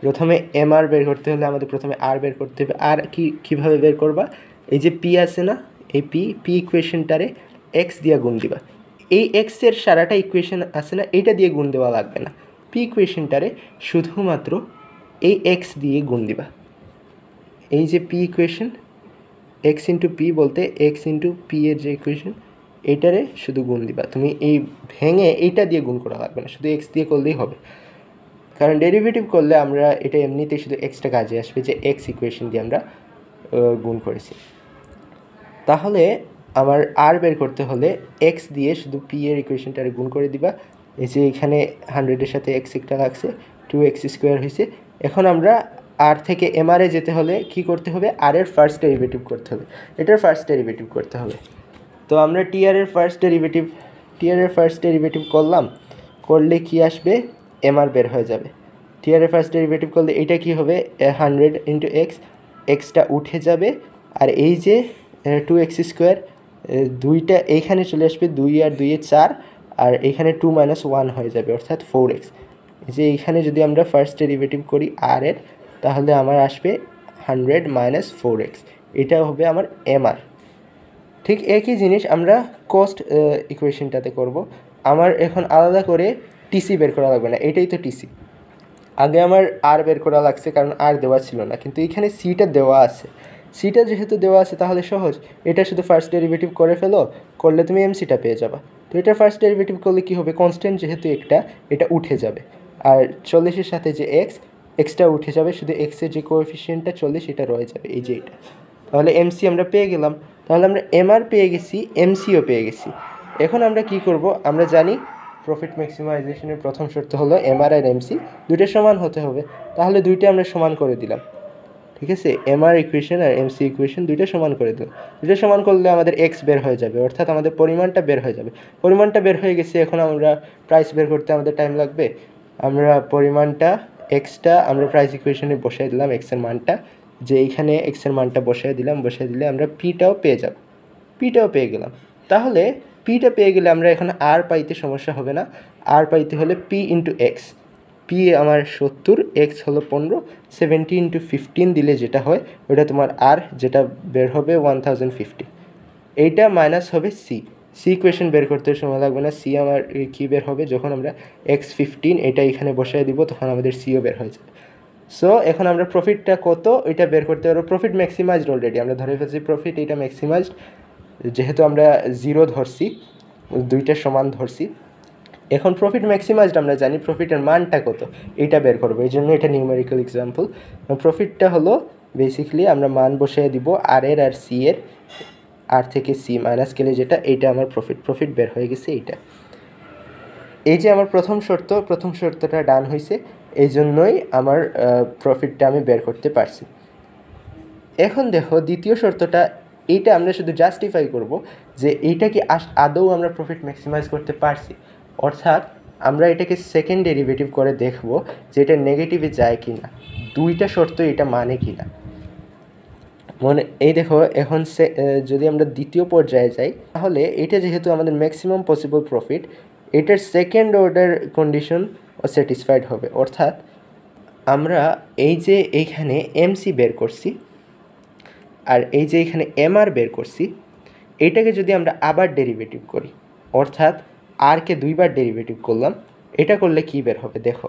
Speaker 1: প্রথমে এম আর বের করতে হলে আমাদের প্রথমে আর বের করতে হবে। আর কীভাবে বের করবা, এই যে পি আছে না, এই পি ইকুয়েশনটারে এক্স দিয়ে গুণ দিবা। এই এক্সের সারাটা ইকুয়েশন আছে না, এইটা দিয়ে গুণ দেওয়া লাগবে না। পি ইকুয়েশনটারে শুধুমাত্র এই এক্স দিয়ে গুণ দিবা। এই যে P equation, x into P বলতে এক্স ইন্টু পি এর যে ইকুয়েশন, এইটারে শুধু গুণ দিবা। তুমি এই ভেঙে এইটা দিয়ে গুণ করা লাগবে না, শুধু এক্স দিয়ে করলেই হবে। কারণ ডেরিভেটিভ করলে আমরা এটা এমনিতেই শুধু এক্সটা কাজে আসবে, যে এক্স ইকুয়েশন দিয়ে আমরা গুণ করেছি। তাহলে আমার আর বের করতে হলে এক্স দিয়ে শুধু পি এর ইকুয়েশনটারে গুণ করে দিবা। এই যে এখানে 100-এর সাথে এক্স একটা লাগছে, 2x² হয়েছে। এখন আমরা আর থেকে এমআরে যেতে হলে কি করতে হবে, আর এর ফার্স্ট ডেরিভেটিভ করতে হবে, এটার ফার্স্ট ডেরিভেটিভ করতে হবে। তো আমরা টি আর এর ফার্স্ট ডেরিভেটিভ করলাম, করলে কি আসবে, এমআর বের হয়ে যাবে। টি আর এর ফার্স্ট ডেরিভেটিভ করলে এটা কি হবে, 100 ইন্টু এক্স, এক্সটা উঠে যাবে। আর এই যে 2x², দুইটা এইখানে চলে আসবে, 2 আর 2 4, আর এইখানে 2 - 1 হয়ে যাবে, অর্থাৎ 4x। যে এইখানে যদি আমরা ফার্স্ট ডেরিভেটিভ করি আর এর, তাহলে আমার আসবে 100 - 4x, এটা হবে আমার এমআর। ঠিক একই জিনিস আমরা কস্ট ইকুয়েশনটাতে করব। আমার এখন আলাদা করে টিসি বের করা লাগবে না, এটাই তো টিসি। আগে আমার আর বের করা লাগছে কারণ আর দেওয়া ছিল না, কিন্তু এখানে সিটা দেওয়া আছে। সিটা যেহেতু দেওয়া আছে তাহলে সহজ, এটা শুধু ফার্স্ট ডেরিভেটিভ করে ফেলো, করলে তুমি এমসিটা পেয়ে যাবা। তো এটা ফার্স্ট ডেরিভেটিভ করলে কি হবে, কনস্ট্যান্ট যেহেতু এটা উঠে যাবে, আর 40-এর সাথে যে এক্সটা উঠে যাবে, শুধু এক্সের যে কোএফিসিয়েন্টটা 40 এটা রয়ে যাবে, এই যে এটা। তাহলে এমসি আমরা পেয়ে গেলাম। তাহলে আমরা এমআর পেয়ে গেছি, এমসিও পেয়ে গেছি। এখন আমরা কি করব, আমরা জানি প্রফিট ম্যাক্সিমাইজেশনের প্রথম শর্ত হলো এমআর আর এমসি দুইটা সমান হতে হবে। তাহলে দুইটা আমরা সমান করে দিলাম, ঠিক আছে। এমআর ইকুয়েশন আর এমসি ইকুয়েশন দুইটা সমান করে দিলাম। দুইটা সমান করলে আমাদের এক্স বের হয়ে যাবে, অর্থাৎ আমাদের পরিমাণটা বের হয়ে যাবে। পরিমাণটা বের হয়ে গেছে, এখন আমরা প্রাইস বের করতে আমাদের টাইম লাগবে। আমরা পরিমাণটা এক্সটা আমরা প্রাইস ইকুয়েশনে বসাই দিলাম, এক্সের মানটা, যে এইখানে এক্সের মানটা বসাই দিলে আমরা পিটাও পেয়ে গেলাম। তাহলে পিটা পেয়ে গেলে আমরা এখন আর পাইতে সমস্যা হবে না। আর পাইতে হলে পি ইন্টু এক্স, পি আমার 70, এক্স হলো 15, 70 ইন্টু 15 দিলে যেটা হয় ওটা তোমার আর, যেটা বের হবে 1050। এইটা মাইনাস হবে সি ইকুয়েশন বের করতে সময় লাগবে না। সি আমার কী বের হবে, যখন আমরা x15 এটা এখানে বসায় দিব তখন আমাদের সিও বের হয়ে যাবে। সো এখন আমরা প্রফিটটা কত এটা বের করতে পারবো। প্রফিট ম্যাক্সিমাইজড অলরেডি, আমরা ধরে ফেলছি প্রফিট এটা ম্যাক্সিমাইজড, যেহেতু আমরা 0 ধরছি, দুইটা সমান ধরছি। এখন প্রফিট ম্যাক্সিমাইজড আমরা জানি প্রফিটের মানটা কত এটা বের করবো, এই জন্য এটা নিউমেরিক্যাল এক্সাম্পল। প্রফিটটা হলো বেসিক্যালি আমরা মান বসিয়ে দিব আর এর আর সি এর, আর থেকে সি মাইনাস গেলে যেটা, এইটা আমার প্রফিট বের হয়ে গেছে এইটা। এই যে আমার প্রথম শর্তটা ডান হয়েছে, এই জন্যই আমার প্রফিটটা আমি বের করতে পারছি। এখন দেখো দ্বিতীয় শর্তটা, এইটা আমরা শুধু জাস্টিফাই করব যে এইটা কি আদৌ আমরা প্রফিট ম্যাক্সিমাইজ করতে পারছি, অর্থাৎ আমরা এটাকে সেকেন্ড ডেরিভেটিভ করে দেখব যে এটা নেগেটিভে যায় কি না, দুইটা শর্ত এটা মানে কি না। মনে এই দেখো এখন যদি আমরা দ্বিতীয় পর্যায়ে যাই, তাহলে এটা যেহেতু আমাদের ম্যাক্সিমাম পসিবল প্রফিট, এটার সেকেন্ড অর্ডার কন্ডিশন স্যাটিসফাইড হবে। অর্থাৎ আমরা এই যে এইখানে এমসি বের করছি আর এই যে এখানে এমআর বের করছি, এইটাকে যদি আমরা আবার ডেরিভেটিভ করি, অর্থাৎ আরকে দুইবার ডেরিভেটিভ করলাম, এটা করলে কি বের হবে দেখো।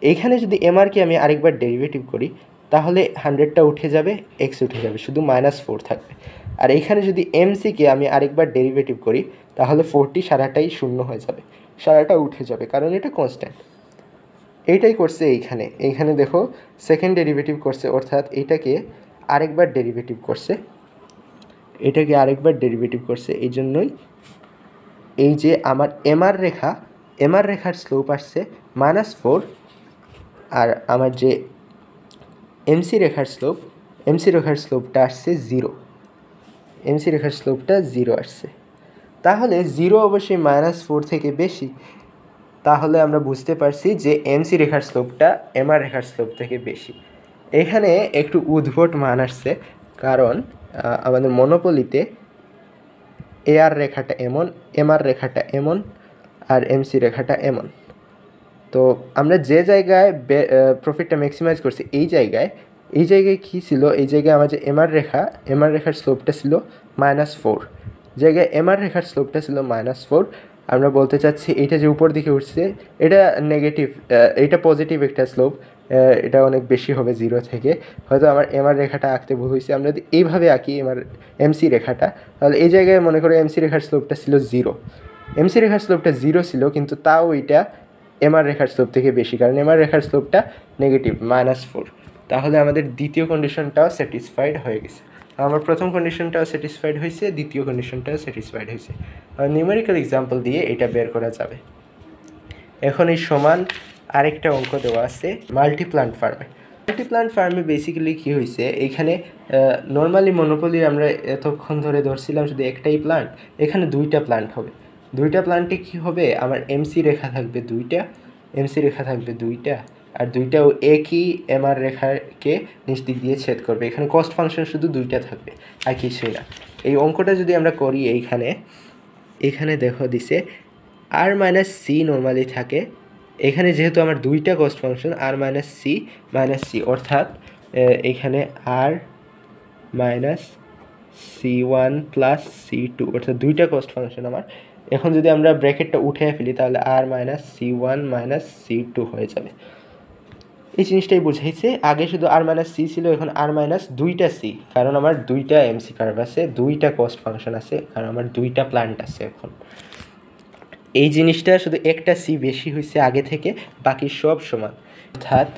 Speaker 1: এইখানে যদি এমআরকে আমি আরেকবার ডেরিভেটিভ করি, তাহলে 100টা উঠে যাবে, এক্স উঠে যাবে, শুধু -4 থাকবে। আর এইখানে যদি এমসিকে আমি আরেকবার ডেরিভেটিভ করি, তাহলে 40 সারাটাই শূন্য হয়ে যাবে, সারাটা উঠে যাবে, কারণ এটা কনস্ট্যান্ট। এইটাই করছে এইখানে দেখো সেকেন্ড ডেরিভেটিভ করছে, অর্থাৎ এটাকে আরেকবার ডেরিভেটিভ করছে, এই জন্যই এই যে আমার এমআর রেখার স্লোপ আসছে -4, আর আমার যে এমসি রেখার স্লোপটা আসছে 0, এমসি রেখার স্লোপটা 0 আসছে। তাহলে 0 অবশ্যই -4 থেকে বেশি, তাহলে আমরা বুঝতে পারছি যে এমসি রেখার স্লোপটা এমআর রেখার স্লোপ থেকে বেশি। এখানে একটু উদ্ভট মান আসছে, কারণ আমাদের মনোপলিতে এআর রেখাটা এমন, এমআর রেখাটা এমন, আর এমসি রেখাটা এমন। তো আমরা যে জায়গায় প্রফিটটা ম্যাক্সিমাইজ করছি এই জায়গায় কী ছিল, এই জায়গায় আমার যে এমআর রেখার স্লোপটা ছিল -4, জায়গায় এমআর রেখার স্লোপটা ছিল -4। আমরা বলতে চাচ্ছি এটা যে উপর দিকে উঠছে এটা নেগেটিভ, এটা পজিটিভ একটা স্লোপ, এটা অনেক বেশি হবে 0 থেকে। হয়তো আমার এমআর রেখাটা আঁকতে ভুল হয়েছে, আমরা যদি এইভাবে আঁকি এমসি রেখাটা, তাহলে এই জায়গায় মনে করো এমসি রেখার স্লোপটা ছিল 0, এমসি রেখার স্লোপটা 0 ছিল, কিন্তু তাও এটা এমআর রেখার স্লোপ থেকে বেশি, কারণ এমআর রেখার স্লোপটা নেগেটিভ -4। তাহলে আমাদের দ্বিতীয় কন্ডিশনটাও স্যাটিসফাইড হয়ে গেছে। আমার প্রথম কন্ডিশনটাও স্যাটিসফাইড হয়েছে, দ্বিতীয় কন্ডিশনটাও স্যাটিসফাইড হয়েছে। আর নিউমেরিক্যাল এক্সাম্পল দিয়ে এটা বের করা যাবে। এখন এই সমান আরেকটা অঙ্ক দেওয়া আছে মাল্টিপ্লান্ট ফার্মে বেসিক্যালি কী হয়েছে, এইখানে নর্মালি মনোপলি আমরা এতক্ষণ ধরে ধরছিলাম শুধু একটাই প্লান্ট, এখানে দুইটা প্লান্ট হবে। দুইটা প্লান্টে কী হবে, আমার এমসি রেখা থাকবে দুইটা, আর দুইটাও একই এমআর রেখাকে নিচ দিক দিয়ে ছেদ করবে। এখানে কস্ট ফাংশন শুধু দুইটা থাকবে আর কিছুই না। এই অঙ্কটা যদি আমরা করি, এইখানে দেখো দিছে আর মাইনাস সি নর্মালি থাকে। এখানে যেহেতু আমার দুইটা কস্ট ফাংশন আর মাইনাস সি, অর্থাৎ এখানে আর মাইনাস C1 প্লাস C2, অর্থাৎ দুইটা কস্ট ফাংশন আমার। এখন যদি আমরা ব্র্যাকেটটা উঠে ফেলি তাহলে আর মাইনাস C1 মাইনাস C2 হয়ে যাবে। এই জিনিসটাই বুঝাইছে। আগে শুধু আর মাইনাস সি ছিল, এখন আর মাইনাস দুইটা সি, কারণ আমার দুইটা এমসি কার্ভ আছে, দুইটা কস্ট ফাংশন আছে, কারণ আমার দুইটা প্লান্ট আছে। এখন এই জিনিসটা শুধু একটা সি বেশি হয়েছে আগে থেকে, বাকি সব সমান। অর্থাৎ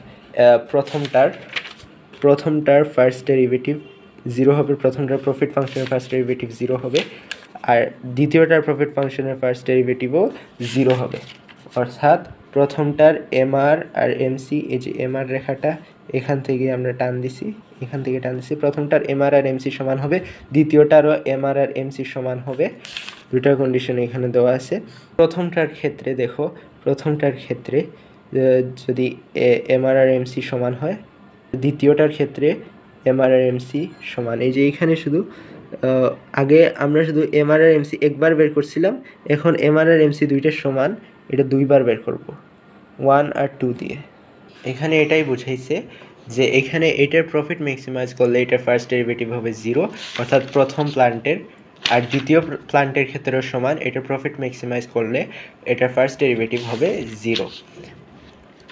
Speaker 1: প্রথমটার ফার্স্ট ডেরিভেটিভ 0 হবে, প্রথমটার প্রফিট ফাংশনের ফার্স্ট ডেরিভেটিভ 0 হবে, আর দ্বিতীয়টার প্রফিট ফাংশনের ফার্স্ট ডেরিভেটিভও 0 হবে। অর্থাৎ প্রথমটার এমআর আর এমসি, এই যে এমআর রেখাটা এখান থেকে আমরা টান দিছি, প্রথমটার এমআর আর এমসি সমান হবে, দ্বিতীয়টারও এমআর আর এমসি সমান হবে। দুইটা কন্ডিশন এখানে দেওয়া আছে। প্রথমটার ক্ষেত্রে যদি এমআর আর এমসি সমান হয়, দ্বিতীয়টার ক্ষেত্রে এমআর আর এমসি সমান। এই যে এখানে শুধু আগে আমরা শুধু এমআর আর এমসি একবার বের করছিলাম, এখন এমআর আর এমসি দুইটা সমান, এটা দুইবার বের করব 1 আর 2 দিয়ে। এখানে এটাই বুঝাইছে যে এখানে এটার প্রফিট ম্যাক্সিমাইজ করলে এটার ফার্স্ট ডেরিভেটিভ হবে 0, অর্থাৎ প্রথম প্লান্টের আর দ্বিতীয় প্লান্টের ক্ষেত্রেও সমান, এটার প্রফিট ম্যাক্সিমাইজ করলে এটার ফার্স্ট ডেরিভেটিভ হবে 0।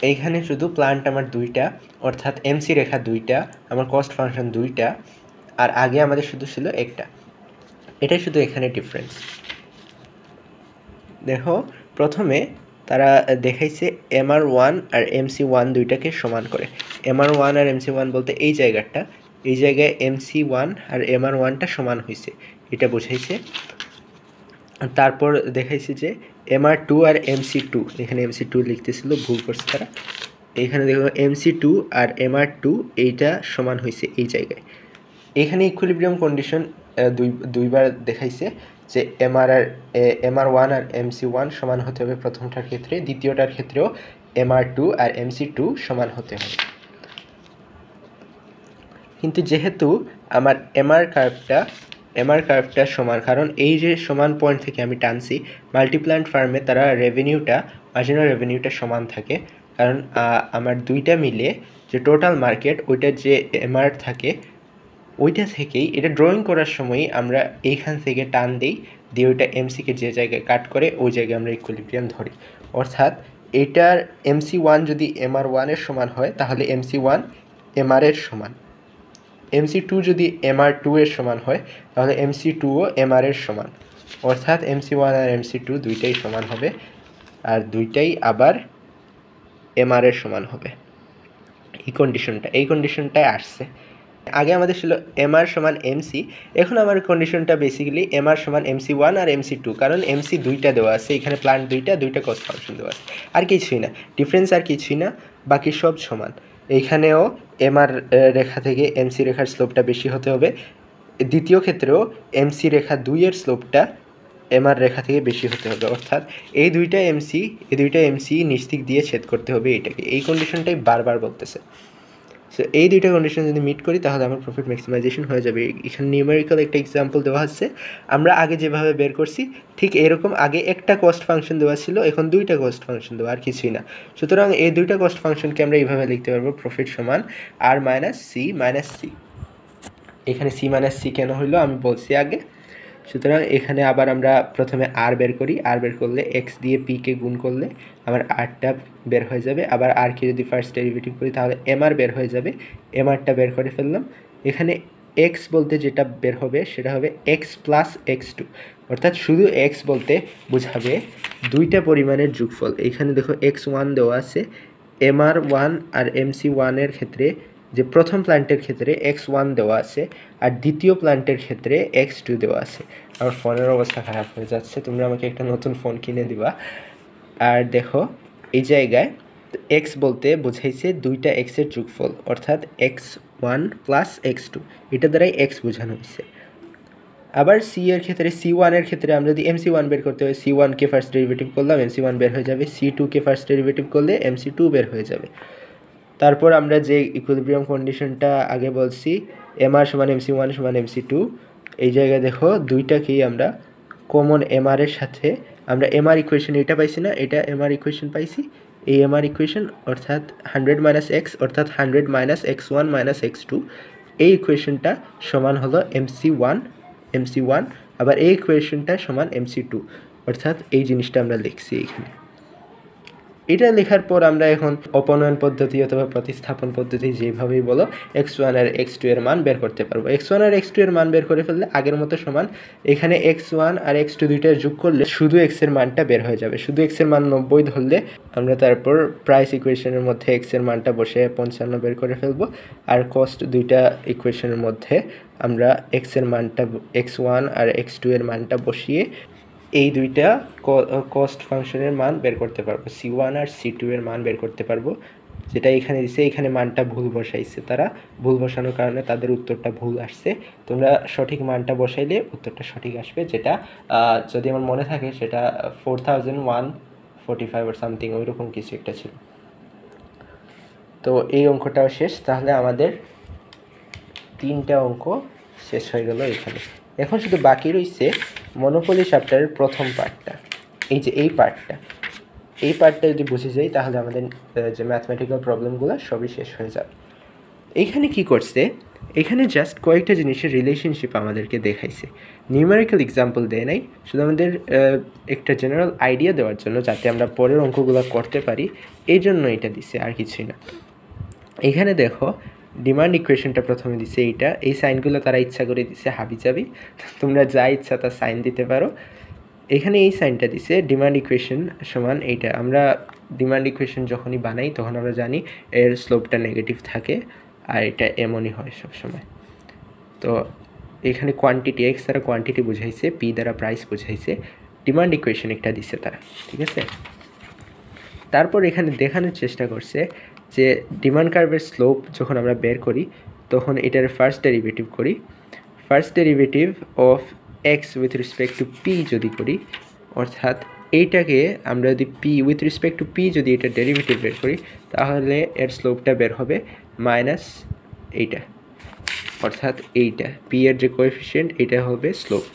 Speaker 1: এইখানে শুধু প্লান্ট আমার দুইটা, অর্থাৎ এমসি রেখা দুইটা, আমার কস্ট ফাংশন দুইটা, আর আগে আমাদের শুধু ছিল একটা। এটাই শুধু এখানে ডিফারেন্স। দেখো প্রথমে তারা দেখাইছে MR1 আর MC1 দুইটাকে সমান করে। MR1 আর MC1 বলতে এই জায়গায় MC1 আর MR1টা সমান হয়েছে, এটা বোঝাইছে। তারপর দেখাইছে যে MR2 আর MC2, এখানে MC2 লিখতেছিল, ভুল করছে তারা। এখানে দেখো MC2 আর MR2 এইটা সমান হয়েছে এই জায়গায়। এখানে ইকুইলিব্রিয়াম কন্ডিশন দুইবার দেখাইছে যে MR1 আর MC1 সমান হতে হবে প্রথমটার ক্ষেত্রে, দ্বিতীয়টার ক্ষেত্রেও MR2 আর MC2 সমান হতে হবে। কিন্তু যেহেতু আমার MR কার্ভটা সমান, কারণ এই যে সমান পয়েন্ট থেকে আমি টানছি, মাল্টিপ্লান্ট ফার্মে তারা মার্জিনাল রেভিনিউটা সমান থাকে, কারণ আমার দুইটা মিলে যে টোটাল মার্কেট ওইটা যে MR থাকে ওইটা থেকেই এটা ড্রয়িং করার সময়ই আমরা এইখান থেকে টান দিই, দিয়ে ওইটা এমসিকে যে জায়গায় কাট করে ওই জায়গায় আমরা ইকুইলিব্রিয়াম ধরি। অর্থাৎ এটার MC1 যদি MR1 এর সমান হয় তাহলে MC1 MR এর সমান, MC2 যদি MR2 এর সমান হয় তাহলে MC2ও MR এর সমান। অর্থাৎ MC1 আর MC2 দুইটাই সমান হবে, আর দুইটাই আবার MR এর সমান হবে। এই কন্ডিশনটাই আসছে। আগে আমাদের ছিল MR সমান MC, এখন আমার কন্ডিশনটা বেসিক্যালি MR সমান MC1 আর MC2, কারণ MC দুইটা দেওয়া আছে, এখানে প্লান্ট দুইটা কস্ট ফাংশন দেওয়া আছে, আর কিছুই না, ডিফারেন্স আর কিছুই না, বাকি সব সমান। এইখানেও MR রেখা থেকে MC রেখার স্লোপটা বেশি হতে হবে, দ্বিতীয় ক্ষেত্রেও MC রেখা 2 এর স্লোপটা MR রেখা থেকে বেশি হতে হবে। অর্থাৎ এই দুইটা MC নিচ দিক দিয়ে ছেদ করতে হবে এটাকে। এই কন্ডিশনটাই বারবার বলতেছে। সো এই দুইটা কন্ডিশন যদি মিট করি তাহলে আমার প্রফিট ম্যাক্সিমাইজেশন হয়ে যাবে। এখানে নিউমেরিক্যাল একটা এক্সাম্পল দেওয়া আছে, আমরা আগে যেভাবে বের করছি ঠিক এরকম আগে একটা কস্ট ফাংশন দেওয়া ছিল, এখন দুইটা কস্ট ফাংশন দেওয়া, আর কিছুই না। সুতরাং এই দুইটা কস্ট ফাংশনকে আমরা এইভাবে লিখতে পারবো, প্রফিট সমান আর মাইনাস সি মাইনাস সি। এখানে সি মাইনাস সি কেন হইলো আমি বলছি আগে। সুতরাং এখানে আবার আমরা প্রথমে আর বের করি, আর বের করলে এক্স দিয়ে পিকে গুণ করলে আমার আরটা বের হয়ে যাবে। আবার আরকে যদি ফার্স্ট ডেরিভেটিভ করি তাহলে এমআর বের হয়ে যাবে, এমআরটা বের করে ফেললাম। এখানে এক্স বলতে যেটা বের হবে সেটা হবে এক্স প্লাস এক্স টু, অর্থাৎ শুধু এক্স বলতে বোঝাবে দুইটা পরিমাণের যোগফল। এখানে দেখো এক্স ওয়ান দেওয়া আছে, এমআর ওয়ান আর এমসি ওয়ানের ক্ষেত্রে যে প্রথম প্ল্যান্টের ক্ষেত্রে এক্স ওয়ান দেওয়া আছে আর দ্বিতীয় প্ল্যান্টের ক্ষেত্রে এক্স টু দেওয়া আছে। আমার ফোনের অবস্থা খারাপ হয়ে যাচ্ছে, তোমরা আমাকে একটা নতুন ফোন কিনে দিবা। আর দেখো এই জায়গায় এক্স বলতে বোঝাইছে দুইটা এক্সের যোগফল, অর্থাৎ x one plus x two, এটা দ্বারাই এক্স বোঝানো হয়েছে। আবার সি এর ক্ষেত্রে সি ওয়ানের ক্ষেত্রে আমরা যদি এমসি ওয়ান বের করতে হয়, সি ওয়ানকে ফার্স্ট ডেরিভেটিভ করলাম এমসি ওয়ান বের হয়ে যাবে, সি টুকে ফার্স্ট ডেরিভেটিভ করলে এমসি টু বের হয়ে যাবে। তারপর আমরা যে ইকুইলিব্রিয়াম কন্ডিশনটা আগে বলছি, এমআর সমান এমসি ওয়ান সমান এমসি টু, এই জায়গায় দেখো দুইটাকেই আমরা কমন এমআরের সাথে আমরা এমআর ইকুয়েশন এটা পাইছি না, এটা এমআর ইকুয়েশন পাইছি, এই এমআর ইকুয়েশন অর্থাৎ 100 মাইনাস এক্স অর্থাৎ 100 minus x one minus x two, এই ইকুয়েশনটা সমান হলো এমসি ওয়ান, আবার এই ইকুয়েশনটা সমান এমসি টু, অর্থাৎ এই জিনিসটা আমরা লিখছি এখানে। এটা লেখার পর আমরা এখন অপনয়ন পদ্ধতি অথবা প্রতিস্থাপন পদ্ধতি যেভাবেই বলো এক্স ওয়ান আর এক্স টু এর মান বের করতে পারবো। এক্স ওয়ান আর এক্স টু এর মান বের করে ফেললে আগের মতো সমান, এখানে এক্স ওয়ান আর এক্স টু দুইটা যোগ করলে শুধু এক্স এর মানটা বের হয়ে যাবে। শুধু এক্স এর মান 90 ধরলে আমরা তারপর প্রাইস ইকুয়েশনের মধ্যে এক্স এর মানটা বসে 55 বের করে ফেলবো, আর কস্ট দুইটা ইকুয়েশনের মধ্যে আমরা এক্স এর মানটা এক্স ওয়ান আর এক্স টু এর মানটা বসিয়ে এই দুইটা কস্ট ফাংশনের মান বের করতে পারবো, সি ওয়ান আর সি টু এর মান বের করতে পারবো। যেটা এখানে দিছে, এখানে মানটা ভুল বসাইছে তারা, ভুল বসানোর কারণে তাদের উত্তরটা ভুল আসছে। তোমরা সঠিক মানটা বসাইলে উত্তরটা সঠিক আসবে, যেটা যদি আমার মনে থাকে সেটা 4145 or সামথিং ওইরকম কিছু একটা ছিল। তো এই অঙ্কটাও শেষ, তাহলে আমাদের 3টা অঙ্ক শেষ হয়ে গেল এখানে। এখন শুধু বাকি রয়েছে মনোপলি চ্যাপ্টারের প্রথম পার্টটা, এই যে এই পার্টটা যদি বুঝে যাই তাহলে আমাদের যে ম্যাথমেটিক্যাল প্রবলেমগুলো সবই শেষ হয়ে যাবে। এইখানে কি করছে, এখানে জাস্ট কয়েকটা জিনিসের রিলেশনশিপ আমাদেরকে দেখাইছে, নিউমেরিক্যাল এক্সাম্পল দেয় নাই, শুধু আমাদের একটা জেনারেল আইডিয়া দেওয়ার জন্য যাতে আমরা পরের অঙ্কগুলো করতে পারি, এই জন্য এটা দিছে, আর কিছুই না। এখানে দেখো ডিমান্ড ইকুয়েশনটা প্রথমে দিছে, এইটা এই সাইনগুলো তারা ইচ্ছা করে দিছে হাবিজাবি, তোমরা যা ইচ্ছা তা সাইন দিতে পারো। এখানে এই সাইনটা দিছে ডিমান্ড ইকুয়েশন সমান এইটা। আমরা ডিমান্ড ইকুয়েশন যখনই বানাই তখন আমরা জানি এর স্লোপটা নেগেটিভ থাকে আর এটা এমনই হয় সবসময়। তো এখানে কোয়ান্টিটি এক্স দ্বারা কোয়ান্টিটি বুঝাইছে, পি দ্বারা প্রাইস বুঝাইছে, ডিমান্ড ইকুয়েশন একটা দিছে তারা, ঠিক আছে। তারপর এখানে দেখানোর চেষ্টা করছে যে ডিমান্ড কার্ভের স্লোপ যখন আমরা বের করি তখন এটার ফার্স্ট ডেরিভেটিভ করি, first derivative of x with respect two P যদি করি, অর্থাৎ এইটাকে আমরা যদি P with respect two P যদি এটা ডেরিভেটিভ বের করি তাহলে এর স্লোপটা বের হবে মাইনাস এইটা, অর্থাৎ এইটা পি এর যে কোএফিসিয়েন্ট এটা হবে স্লোপ।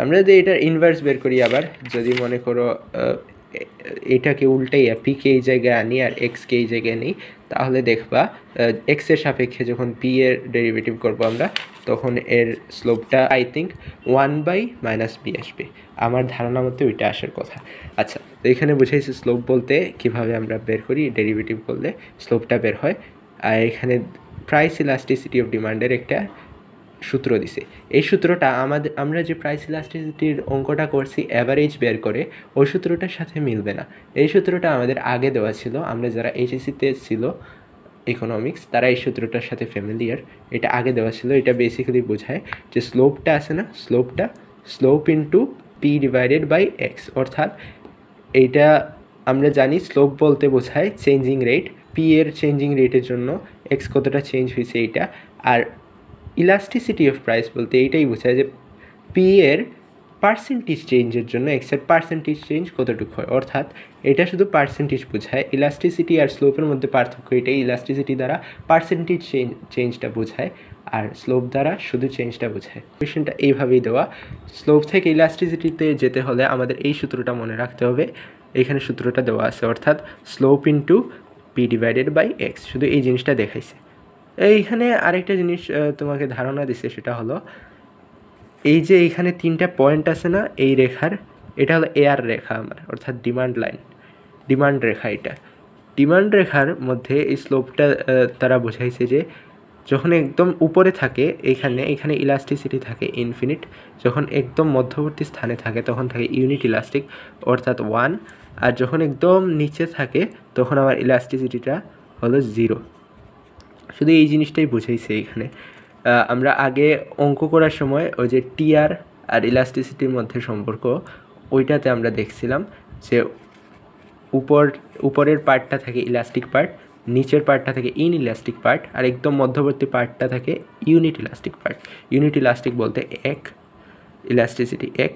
Speaker 1: আমরা যদি এটার ইনভার্স বের করি, আবার যদি মনে করো এটাকে উল্টাইয়া পিকে এই জায়গায় আনি আর এক্সকে এই জায়গায় নিই, তাহলে দেখবা এক্সের সাপেক্ষে যখন পি এর ডেরিভেটিভ করবো আমরা তখন এর স্লোপটা আই থিঙ্ক 1/-b আসবে, আমার ধারণা মতো ওইটা আসার কথা। আচ্ছা, তো এখানে বুঝাইছে স্লোপ বলতে কিভাবে আমরা বের করি, ডেরিভেটিভ করলে স্লোপটা বের হয়। আর এখানে প্রাইস ইলাস্টিসিটি অফ ডিমান্ডের একটা সূত্র দিছে, এই সূত্রটা আমরা যে প্রাইস ইলাস্টিসিটির অঙ্কটা করছি অ্যাভারেজ বের করে ওই সূত্রটার সাথে মিলবে না। এই সূত্রটা আমাদের আগে দেওয়া ছিল, আমরা যারা এইচএসসিতে ছিল ইকোনমিক্স তারা এই সূত্রটার সাথে ফ্যামিলিয়ার, এটা আগে দেওয়া ছিল। এটা বেসিক্যালি বোঝায় যে স্লোপটা আছে না, slope into p divided by x, অর্থাৎ এইটা আমরা জানি স্লোপ বলতে বোঝায় চেঞ্জিং রেট, পি এর চেঞ্জিং রেটের জন্য এক্স কতটা চেঞ্জ হয়েছে এইটা, আর ইলাস্টিসিটি অফ প্রাইস বলতে এইটাই বোঝায় যে পি এর পার্সেন্টেজ চেঞ্জের জন্য এক্সের পার্সেন্টেজ চেঞ্জ কতটুকু হয়, অর্থাৎ এটা শুধু পার্সেন্টেজ বোঝায়। ইলাস্টিসিটি আর স্লোপের মধ্যে পার্থক্য এটাই, ইলাস্টিসিটি দ্বারা পার্সেন্টেজ চেঞ্জটা বোঝায় আর স্লোপ দ্বারা শুধু চেঞ্জটা বোঝায়। কোয়েশ্চেনটা এইভাবেই দেওয়া। স্লোপ থেকে ইলাস্টিসিটিতে যেতে হলে আমাদের এই সূত্রটা মনে রাখতে হবে। এখানে সূত্রটা দেওয়া আছে, অর্থাৎ slope into p divided by x, শুধু এই জিনিসটা দেখাইছে। এইখানে আরেকটা জিনিস তোমাকে ধারণা দিছে, সেটা হলো এই যে এইখানে 3টা পয়েন্ট আছে না এই রেখার, এটা হলো এআর রেখা আমার, অর্থাৎ ডিমান্ড লাইন, ডিমান্ড রেখা। এটা ডিমান্ড রেখার মধ্যে এই স্লোপটা তারা বোঝাইছে যে যখন একদম উপরে থাকে এখানে ইলাস্টিসিটি থাকে ইনফিনিট, যখন একদম মধ্যবর্তী স্থানে থাকে তখন থাকে ইউনিট ইলাস্টিক অর্থাৎ 1, আর যখন একদম নিচে থাকে তখন আমার ইলাস্টিসিটিটা হলো 0। শুধু এই জিনিসটাই বুঝাইছে এখানে। আমরা আগে অঙ্ক করার সময় ওই যে টিআর আর ইলাস্টিসিটির মধ্যে সম্পর্ক, ওইটাতে আমরা দেখছিলাম যে উপরের পার্টটা থাকে ইলাস্টিক পার্ট, নিচের পার্টটা থাকে ইনইলাস্টিক পার্ট, আর একদম মধ্যবর্তী পার্টটা থাকে unit elastic part. Unit elastic বলতে এক, ইলাস্টিসিটি এক,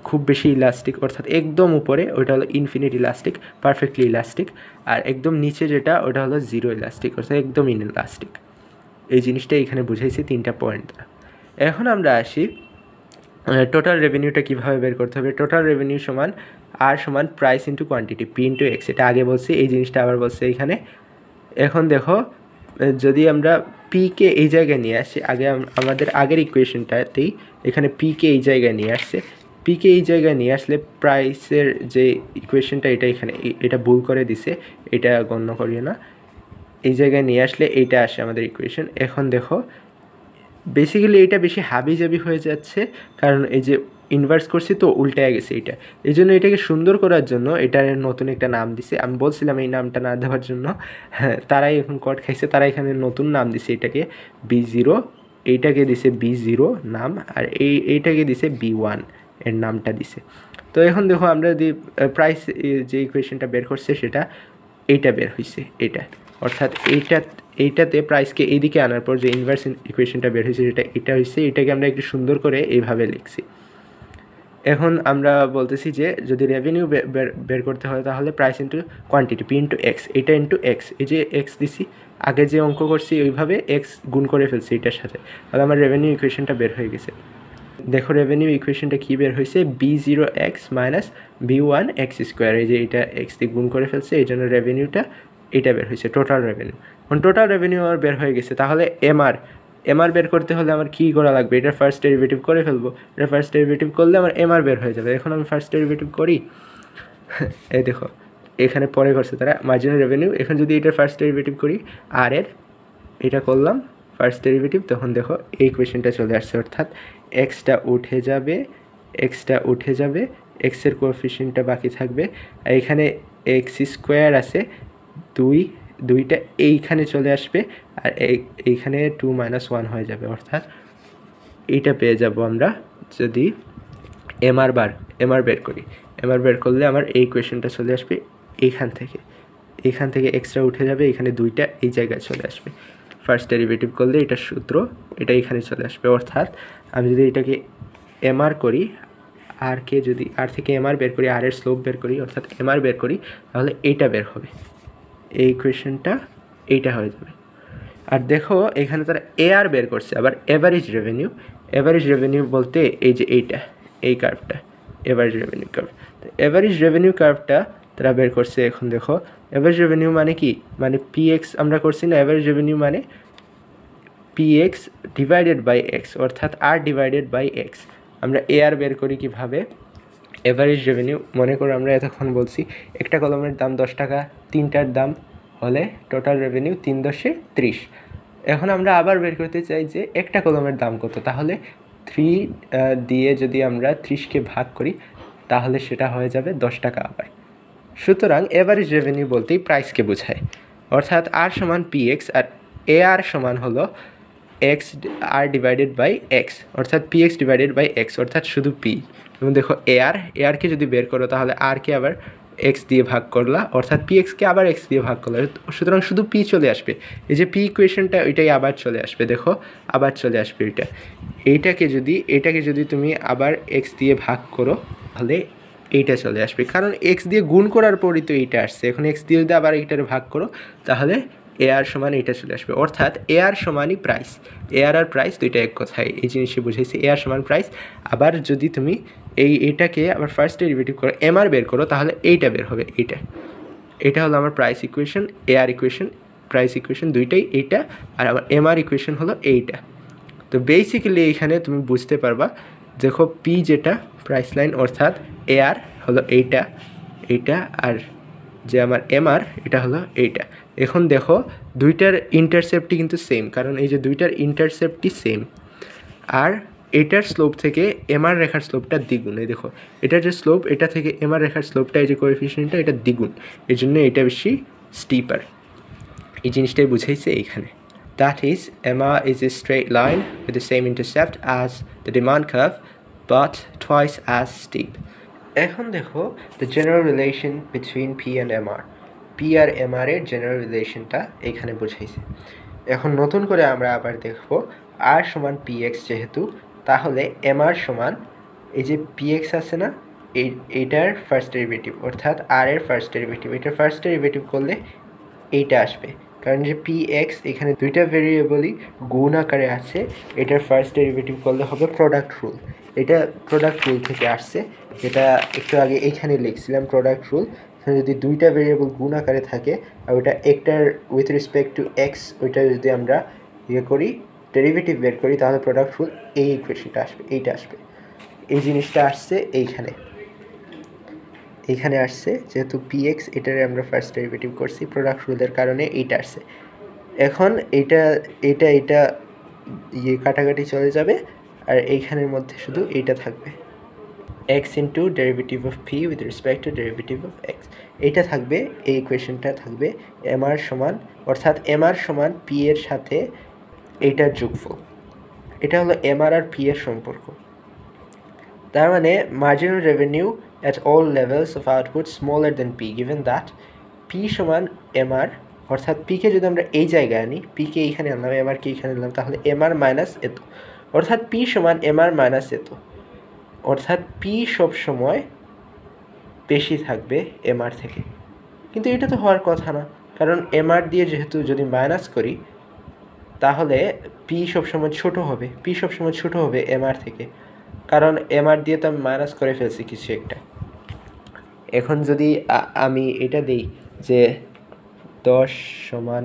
Speaker 1: খুব বেশি ইলাস্টিক অর্থাৎ একদম উপরে ওইটা হলো ইনফিনিট ইলাস্টিক, পারফেক্টলি ইলাস্টিক, আর একদম নিচে যেটা ওটা হলো জিরো ইলাস্টিক অর্থাৎ একদম ইনইলাস্টিক। এই জিনিসটা এখানে বুঝাইছি 3টা পয়েন্ট দ্বারা। এখন আমরা আসি টোটাল রেভিনিউটা কীভাবে বের করতে হবে। টোটাল রেভিনিউ সমান আর সমান price into quantity, P into x. এটা আগে বলছি, এই জিনিসটা আবার বলছে এইখানে। এখন দেখো যদি আমরা পিকে এই জায়গায় নিয়ে আসি, আগে আমাদের আগের ইকুয়েশনটাতেই এখানে পিকে এই জায়গায় নিয়ে আসছে, পিকে এই জায়গায় নিয়ে আসলে প্রাইসের যে ইকুয়েশনটা এটা এখানে এটা ভুল করে দিছে, এটা গণ্য করিও না। এই জায়গায় নিয়ে আসলে এইটা আসে আমাদের ইকুয়েশন। এখন দেখো বেসিক্যালি এটা বেশি হাবিজাবি হয়ে যাচ্ছে, কারণ এই যে ইনভার্স করছি তো উল্টায় গেছে এটা। এই জন্য এটাকে সুন্দর করার জন্য এটার নতুন একটা নাম দিছে। আমি বলছিলাম এই নামটা না দেওয়ার জন্য, হ্যাঁ তারাই এখন কট খাইছে, তারা এখানে নতুন নাম দিছে এটাকে B0, এইটাকে দিছে B0 নাম, আর এইটাকে দিছে B1 এর নামটা দিছে। তো এখন দেখো আমরা যদি প্রাইস যে ইকুয়েশনটা বের করছে সেটা এইটা বের হয়েছে, এটা অর্থাৎ এইটাতে প্রাইসকে এইদিকে আনার পর যে ইনভার্স ইকুয়েশনটা বের হয়েছে সেটা এটা হয়েছে, এটাকে আমরা একটু সুন্দর করে এইভাবে লিখছি। এখন আমরা বলতেছি যে যদি রেভিনিউ বের করতে হয় তাহলে price into quantity, P into x, এটা ইন্টু এক্স, এই যে এক্স দিছি আগে যে অঙ্ক করছি ওইভাবে এক্স গুণ করে ফেলছি এটার সাথে, তাহলে আমার রেভিনিউ ইকুয়েশনটা বের হয়ে গেছে। দেখো রেভিনিউ ইকুয়েশনটা কী বের হয়েছে, B0x মাইনাস B1x স্কোয়ার, এই যে এটা এক্স দিয়ে গুণ করে ফেলছে, এই জন্য রেভিনিউটা এটা বের হয়েছে টোটাল রেভিনিউ। এখন টোটাল রেভিনিউ আমার বের হয়ে গেছে, তাহলে এমআর বের করতে হলে আমার কী করা লাগবে, এটা ফার্স্ট ডেরিভেটিভ করে ফেলবো, এটা ফার্স্ট ডেরিভেটিভ করলে আমার এমআর বের হয়ে যাবে। এখন আমি ফার্স্ট ডেরিভেটিভ করি, এই দেখো এখানে পরে করছে তারা মার্জিনাল রেভিনিউ, এখন যদি এটা ফার্স্ট ডেরিভেটিভ করি আর এর এটা করলাম ফার্স্ট ডেরিভেটিভ, তখন দেখো এই ইকুয়েশনটা চলে আসছে, অর্থাৎ এক্সটা উঠে যাবে, এক্সের কোএফিসিয়েন্টটা বাকি থাকবে, আর এখানে এক্স স্কোয়ার আছে দুইটা এইখানে চলে আসবে, আর এইখানে 2 - 1 হয়ে যাবে, অর্থাৎ এইটা পেয়ে যাব আমরা যদি এমআর বের করি। এমআর বের করলে আমার এই ইকুয়েশনটা চলে আসবে এইখান থেকে এক্সট্রা উঠে যাবে, এখানে দুইটা এই জায়গায় চলে আসবে, ফার্স্ট ডেরিভেটিভ করলে এটা সূত্র এটা এখানে চলে আসবে। অর্থাৎ আমি যদি এটাকে এমআর করি, আরকে যদি আর থেকে এমআর বের করি, আর এর স্লোপ বের করি অর্থাৎ এমআর বের করি, তাহলে এইটা বের হবে, এই ইকুয়েশনটা এইটা হয়ে যাবে। আর দেখো এখানে তারা এআর বের করছে, আবার এভারেজ রেভিনিউ বলতে এই যে এই কার্ভটা এভারেজ রেভিনিউ কার্ভ, তো এভারেজ রেভিনিউ কার্ভটা তারা বের করছে। এখন দেখো এভারেজ রেভিনিউ মানে কি, মানে পিএক্স আমরা করছি না, এভারেজ রেভিনিউ মানে পিএক্স ডিভাইডেড বাই এক্স, অর্থাৎ আর ডিভাইডেড বাই এক্স। আমরা এআর বের করি কিভাবে, এভারেজ রেভিনিউ মনে করো আমরা এতক্ষণ বলছি একটা কলমের দাম 10 টাকা, 3টার দাম হলে টোটাল রেভিনিউ 3 × 30। এখন আমরা আবার বের করতে চাই যে একটা কলমের দাম কত, তাহলে 3 দিয়ে যদি আমরা 30কে ভাগ করি তাহলে সেটা হয়ে যাবে 10 টাকা আবার। সুতরাং এভারেজ রেভিনিউ বলতেই প্রাইসকে বোঝায়, অর্থাৎ আর সমান পিএক্স আর এআর সমান হলো x R divided by x, অর্থাৎ পিএক্স ডিভাইডেড বাই এক্স, অর্থাৎ শুধু পি। এবং দেখো এআরকে যদি বের করো তাহলে আরকে আবার এক্স দিয়ে ভাগ করলা, অর্থাৎ পিএক্সকে আবার এক্স দিয়ে ভাগ করলা, সুতরাং শুধু পি চলে আসবে। এই যে পি ইকুয়েশনটা ওইটাই আবার চলে আসবে, দেখো আবার চলে আসবে ওইটা। এটাকে যদি তুমি আবার x দিয়ে ভাগ করো তাহলে এইটা চলে আসবে, কারণ x দিয়ে গুণ করার পরই তো এইটা আসছে। এখন x দিয়ে যদি আবার এইটার ভাগ করো তাহলে AR সমান এইটা চলে আসবে, অর্থাৎ AR সমানই প্রাইস। AR আর প্রাইস দুইটা এক কথায়, এই জিনিসটি বুঝাইছে। AR সমান প্রাইস। আবার যদি তুমি এটাকে আবার ফার্স্ট ডেরিভেটিভ করো, MR বের করো, তাহলে এইটা বের হবে। এটা হলো আমার price equation, AR equation, price equation দুইটাই এইটা, আর আমার MR ইকুয়েশন হলো এইটা। তো বেসিক্যালি এইখানে তুমি বুঝতে পারবা, দেখো পি যেটা প্রাইস লাইন, অর্থাৎ AR হলো এইটা, আর যে আমার MR এটা হলো এইটা। এখন দেখো দুইটার ইন্টারসেপ্টই কিন্তু সেম, কারণ এই যে দুইটার ইন্টারসেপ্টই সেম, আর এটার স্লোপ থেকে MR রেখার স্লোপটা দ্বিগুণ। এই দেখো এটার যে স্লোপ, এটা থেকে MR রেখার স্লোপটা, এই যে কোএফিসিয়েন্টটা, এটা দ্বিগুণ, এই জন্য এটা বেশি স্টিপার। এই জিনিসটাই বুঝাইছে এইখানে। That is, MR is a straight line with the same intercept as the demand curve, but twice as steep. এখন দেখো the general relation between P and MR. P আর MR এর general relationটা এখানে বুঝাইছে। এখন নতুন করে আমরা আবার দেখবো R সমান PX যেহেতু, তাহলে MR সমান এই যে PX আছে না, এইটার ফার্স্ট ডেরিভেটিভ, অর্থাৎ R এর ফার্স্ট ডেরিভেটিভ। এটার ফার্স্ট ডেরিভেটিভ করলে এইটা আসবে, কারণ যে PX এখানে দুইটা ভেরিয়েবলই গুণ আকারে আছে, এটার ফার্স্ট ডেরিভেটিভ করলে হবে প্রোডাক্ট রুল। এটা প্রোডাক্ট রুল থেকে আসছে, যেটা একটু আগে এইখানে লিখছিলাম। প্রোডাক্ট রুল যদি দুইটা ভেরিয়েবল গুণ আকারে থাকে আর ওইটা একটার উইথ রেসপেক্ট টু এক্স, ওইটা যদি আমরা করি ডেরিভেটিভ বের করি, তাহলে প্রোডাক্ট রুল এই ইকুয়েশনটা আসবে, এইটা আসবে। এই জিনিসটা আসছে এইখানে আসছে, যেহেতু PX এটারে আমরা ফার্স্ট ডেরিভেটিভ করছি, প্রোডাক্ট রুলের কারণে এইটা আসছে। এখন এইটা কাটাকাটি চলে যাবে, আর এইখানের মধ্যে শুধু এইটা থাকবে, x into derivative of P with respect to derivative of x। এইটা থাকবে, এই ইকুয়েশনটা থাকবে MR সমান, অর্থাৎ MR সমান P এর সাথে এইটার যোগফল। এটা হলো MR আর P এর সম্পর্ক। তার মানে marginal revenue at all levels of output smaller than P, given that P সমান MR, অর্থাৎ P কে যদি আমরা এই জায়গায় আনি, P কে এইখানে আনলাম, MR কে এইখানে আনলাম, তাহলে MR মাইনাস এত, অর্থাৎ P সমান MR মাইনাস এত, অর্থাৎ P সবসময় বেশি থাকবে MR থেকে। কিন্তু এটা তো হওয়ার কথা না, কারণ MR দিয়ে যেহেতু যদি মাইনাস করি তাহলে P সবসময় ছোট হবে MR থেকে, কারণ MR দিয়ে তো আমি মাইনাস করে ফেলছি কিছু একটা। এখন যদি আমি এটা দিই যে 10 সমান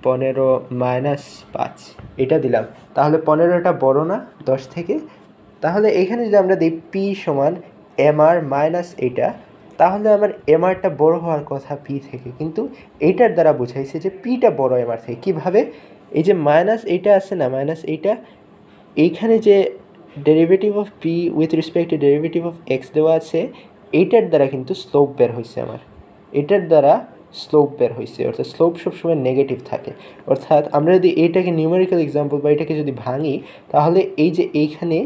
Speaker 1: 15 মাইনাস 5, এটা দিলাম, তাহলে 15টা বড় না 10 থেকে? তাহলে এখানে যদি আমরা দিই P সমান MR মাইনাস এটা, তাহলে আমার MRটা বড় হওয়ার কথা P থেকে, কিন্তু এইটার দ্বারা বোঝাইছে যে Pটা বড় MR থেকে। কীভাবে? এই যে মাইনাস এইটা আছে না, মাইনাস এইটা, এইখানে যে derivative of P with respect to derivative of X দেওয়া আছে, এইটার দ্বারা কিন্তু স্লোপ বের হয়েছে আমার, এটার দ্বারা স্লোপ বের হয়েছে, অর্থাৎ স্লোপ সবসময় নেগেটিভ থাকে। অর্থাৎ আমরা যদি এইটাকে নিউমেরিক্যাল এক্সাম্পল বা এটাকে যদি ভাঙি, তাহলে এই যে এখানে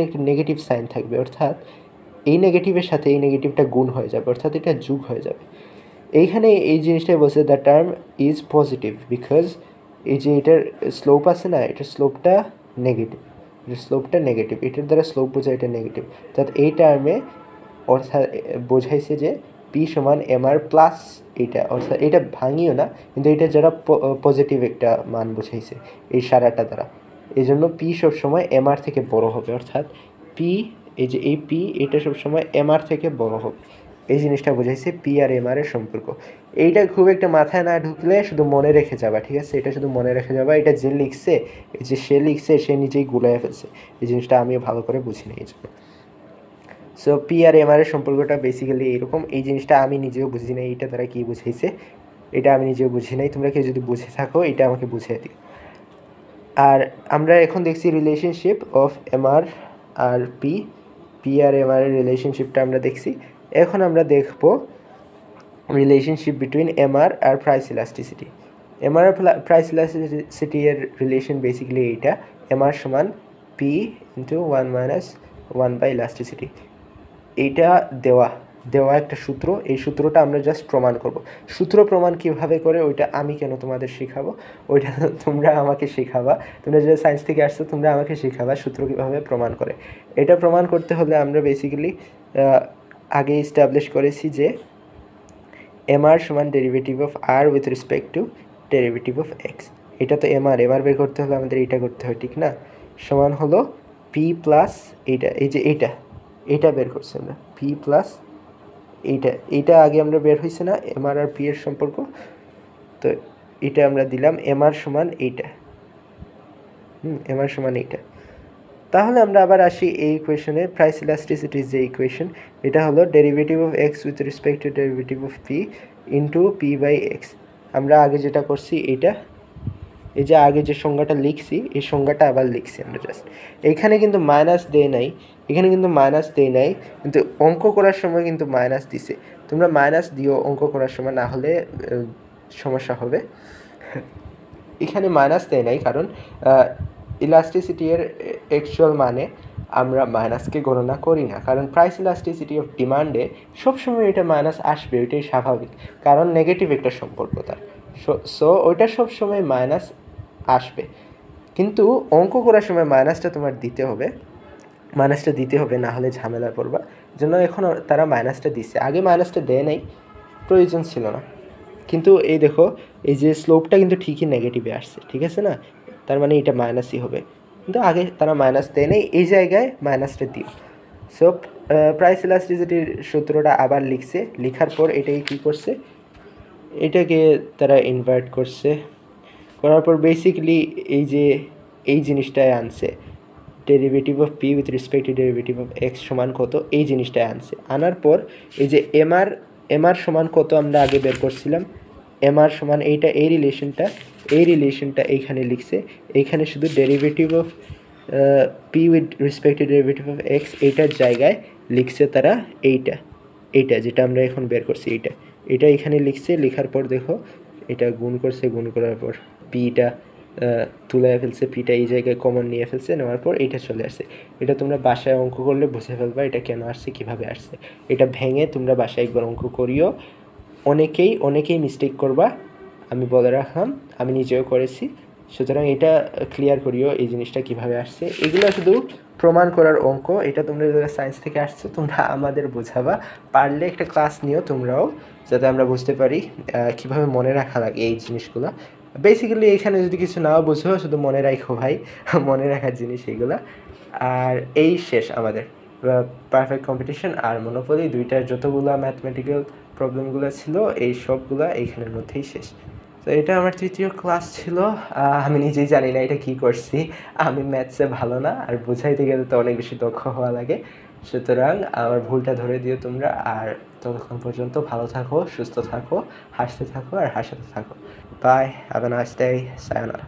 Speaker 1: একটা নেগেটিভ সাইন থাকবে, অর্থাৎ এই নেগেটিভের সাথে এই নেগেটিভটা গুণ হয়ে যাবে, অর্থাৎ এটা যোগ হয়ে যাবে। এইখানে এই জিনিসটাই বলছে the term is positive because এই যে এটার স্লোপ আছে না, এটার স্লোপটা নেগেটিভ, এটার দ্বারা স্লোপ বোঝায় এটা নেগেটিভ, অর্থাৎ এই টার্মে অর্থাৎ বোঝাইছে যে P সমান MR প্লাস এইটা, অর্থাৎ এটা ভাঙিও না, কিন্তু এটা যারা পজিটিভ একটা মান বোঝাইছে এই সারাটা দ্বারা, এই জন্য P সবসময় MR থেকে বড় হবে, অর্থাৎ P এই যে এই P এটা সবসময় MR থেকে বড় হবে। এই জিনিসটা বোঝাইছে P আর MR এর সম্পর্ক। এইটা খুব একটা মাথায় না ঢুকলে শুধু মনে রেখে যাবা, ঠিক আছে? এটা শুধু মনে রেখে যাবা, এটা যে লিখছে, এই যে সে লিখছে সে নিজেই গুলায় ফেলছে, এই জিনিসটা আমিও ভালো করে বুঝি না এই জন্য। সো P আর MR এর সম্পর্কটা বেসিক্যালি এরকম। এই জিনিসটা আমি নিজেও বুঝি না, এইটা তারা কী বুঝাইছে এটা আমি নিজেও বুঝি নাই, তোমরা কেউ যদি বুঝে থাকো এটা আমাকে বুঝিয়ে দিও। আর আমরা এখন দেখছি রিলেশনশিপ অফ MR আর P আর MR এর রিলেশনশিপটা আমরা দেখছি। এখন আমরা দেখব রিলেশনশিপ বিটুইন MR আর প্রাইস ইলাস্টিসিটি। MR আর প্রাইস ইলাস্টিসিটি এর রিলেশন বেসিক্যালি এইটা, MR সমান P into 1 minus 1 by elasticity. এইটা দেওয়া দেওয়া একটা সূত্র, এই সূত্রটা আমরা জাস্ট প্রমাণ করব। সূত্র প্রমাণ কিভাবে করে ওইটা আমি কেন তোমাদের শেখাবো, ওইটা তোমরা আমাকে শেখাবা। তোমরা যে সায়েন্স থেকে আসছো তোমরা আমাকে শেখাবা সূত্র কীভাবে প্রমাণ করে। এটা প্রমাণ করতে হলে আমরা বেসিক্যালি আগে এস্টাবলিশ করেছি যে mr সমান derivative of r with respect to derivative of x. এটা তো mr বের করতে হলে আমাদের এটা করতে হয়, ঠিক না? সমান হলো পি প্লাস এইটা, এই যে এইটা বের করছি আমরা, পি প্লাস এইটা আগে আমরা বের হয়েছে না mr আর পি এর সম্পর্ক, তো এটা আমরা দিলাম mr সমান এইটা, mr সমান এইটা। তাহলে আমরা আবার আসি এই ইকুয়েশনে, প্রাইস ইলাস্টিসিটির যে ইকুয়েশন, এটা হলো derivative of x with respect to derivative of p into p by x. আমরা আগে যেটা করছি এইটা, এই যে আগে যে সংজ্ঞাটা লিখছি এই সংজ্ঞাটা আবার লিখছি আমরা জাস্ট। এইখানে কিন্তু মাইনাস দেয় নাই, এখানে কিন্তু মাইনাস দেয় নাই, কিন্তু অঙ্ক করার সময় কিন্তু মাইনাস দিছে। তোমরা মাইনাস দিও অঙ্ক করার সময়, না হলে সমস্যা হবে। এখানে মাইনাস দেয় নাই কারণ ইলাস্টিসিটি এর অ্যাকচুয়াল মানে আমরা মাইনাসকে গণনা করি না, কারণ প্রাইস ইলাস্টিসিটি অফ ডিমান্ডে সবসময় এটা মাইনাস আসবে, ওইটাই স্বাভাবিক, কারণ নেগেটিভ একটা সম্পর্ক তার। সো ওইটা সবসময় মাইনাস আসবে, কিন্তু অঙ্ক করার সময় মাইনাসটা তোমার দিতে হবে, মাইনাসটা দিতে হবে, না হলে ঝামেলায় পড়বা। জন্য এখন তারা মাইনাসটা দিচ্ছে, আগে মাইনাসটা দেয় নাই, প্রয়োজন ছিল না। কিন্তু এই দেখো এই যে স্লোপটা কিন্তু ঠিকই নেগেটিভে আসছে, ঠিক আছে না? তার মানে এটা মাইনাসই হবে, কিন্তু আগে তারা মাইনাস দেয় নাই, এই জায়গায় মাইনাসটা দিও। সো প্রাইস ইলাস্টিসিটির সূত্রটা আবার লিখছে, লেখার পর এটাকে কী করছে, এটাকে তারা ইনভার্ট করছে, করার পর বেসিক্যালি এই যে এই জিনিসটায় আনছে, derivative of P with respect to derivative of x সমান কত, এই জিনিসটায় আনছে। আনার পর এই যে এমআর সমান কত আমরা আগে বের করছিলাম, এমআর সমান এইটা, এই রিলেশনটা এইখানে লিখছে, এইখানে শুধু derivative of P with respect to derivative of x এইটার জায়গায় লিখছে তারা এইটা যেটা আমরা এখন বের করছি, এটা এখানে লিখছে। লেখার পর দেখো এটা গুণ করছে, গুণ করার পর পিটা তুলে ফেলছে, পিটা এই জায়গায় কমন নিয়ে ফেলছে, নেওয়ার পর এটা চলে আসছে। এটা তোমরা বাসায় অঙ্ক করলে বুঝে ফেলবা এটা কেন আসছে, কীভাবে আসছে। এটা ভেঙে তোমরা বাসায় একবার অঙ্ক করিও, অনেকেই মিস্টেক করবা, আমি বলে রাখলাম, আমি নিজেও করেছি। সুতরাং এটা ক্লিয়ার করিও এই জিনিসটা কিভাবে আসছে। এগুলো শুধু প্রমাণ করার অঙ্ক, এটা তোমরা যারা সায়েন্স থেকে আসছো তোমরা আমাদের বোঝাবা, পারলে একটা ক্লাস নিও তোমরাও, যাতে আমরা বুঝতে পারি কিভাবে মনে রাখা লাগে এই জিনিসগুলো। বেসিক্যালি এখানে যদি কিছু নাও বুঝো শুধু মনে রাখো ভাই, মনে রাখার জিনিস এগুলো। আর এই শেষ আমাদের পারফেক্ট কম্পিটিশন আর মনোপলি, দুইটার যতগুলো ম্যাথমেটিক্যাল প্রবলেমগুলো ছিল এই সবগুলো এইখানের মধ্যেই শেষ। তো এটা আমার তৃতীয় ক্লাস ছিল। আমি নিজেই জানি না এটা কী করছি, আমি ম্যাথসে ভালো না, আর বোঝাইতে গেলে তো অনেক বেশি দক্ষ হওয়া লাগে। সুতরাং আমার ভুলটা ধরে দিও তোমরা, আর ততক্ষণ পর্যন্ত ভালো থাকো, সুস্থ থাকো, হাসতে থাকো আর হাসাতে থাকো। Bye, have a nice day, সায়োনারা।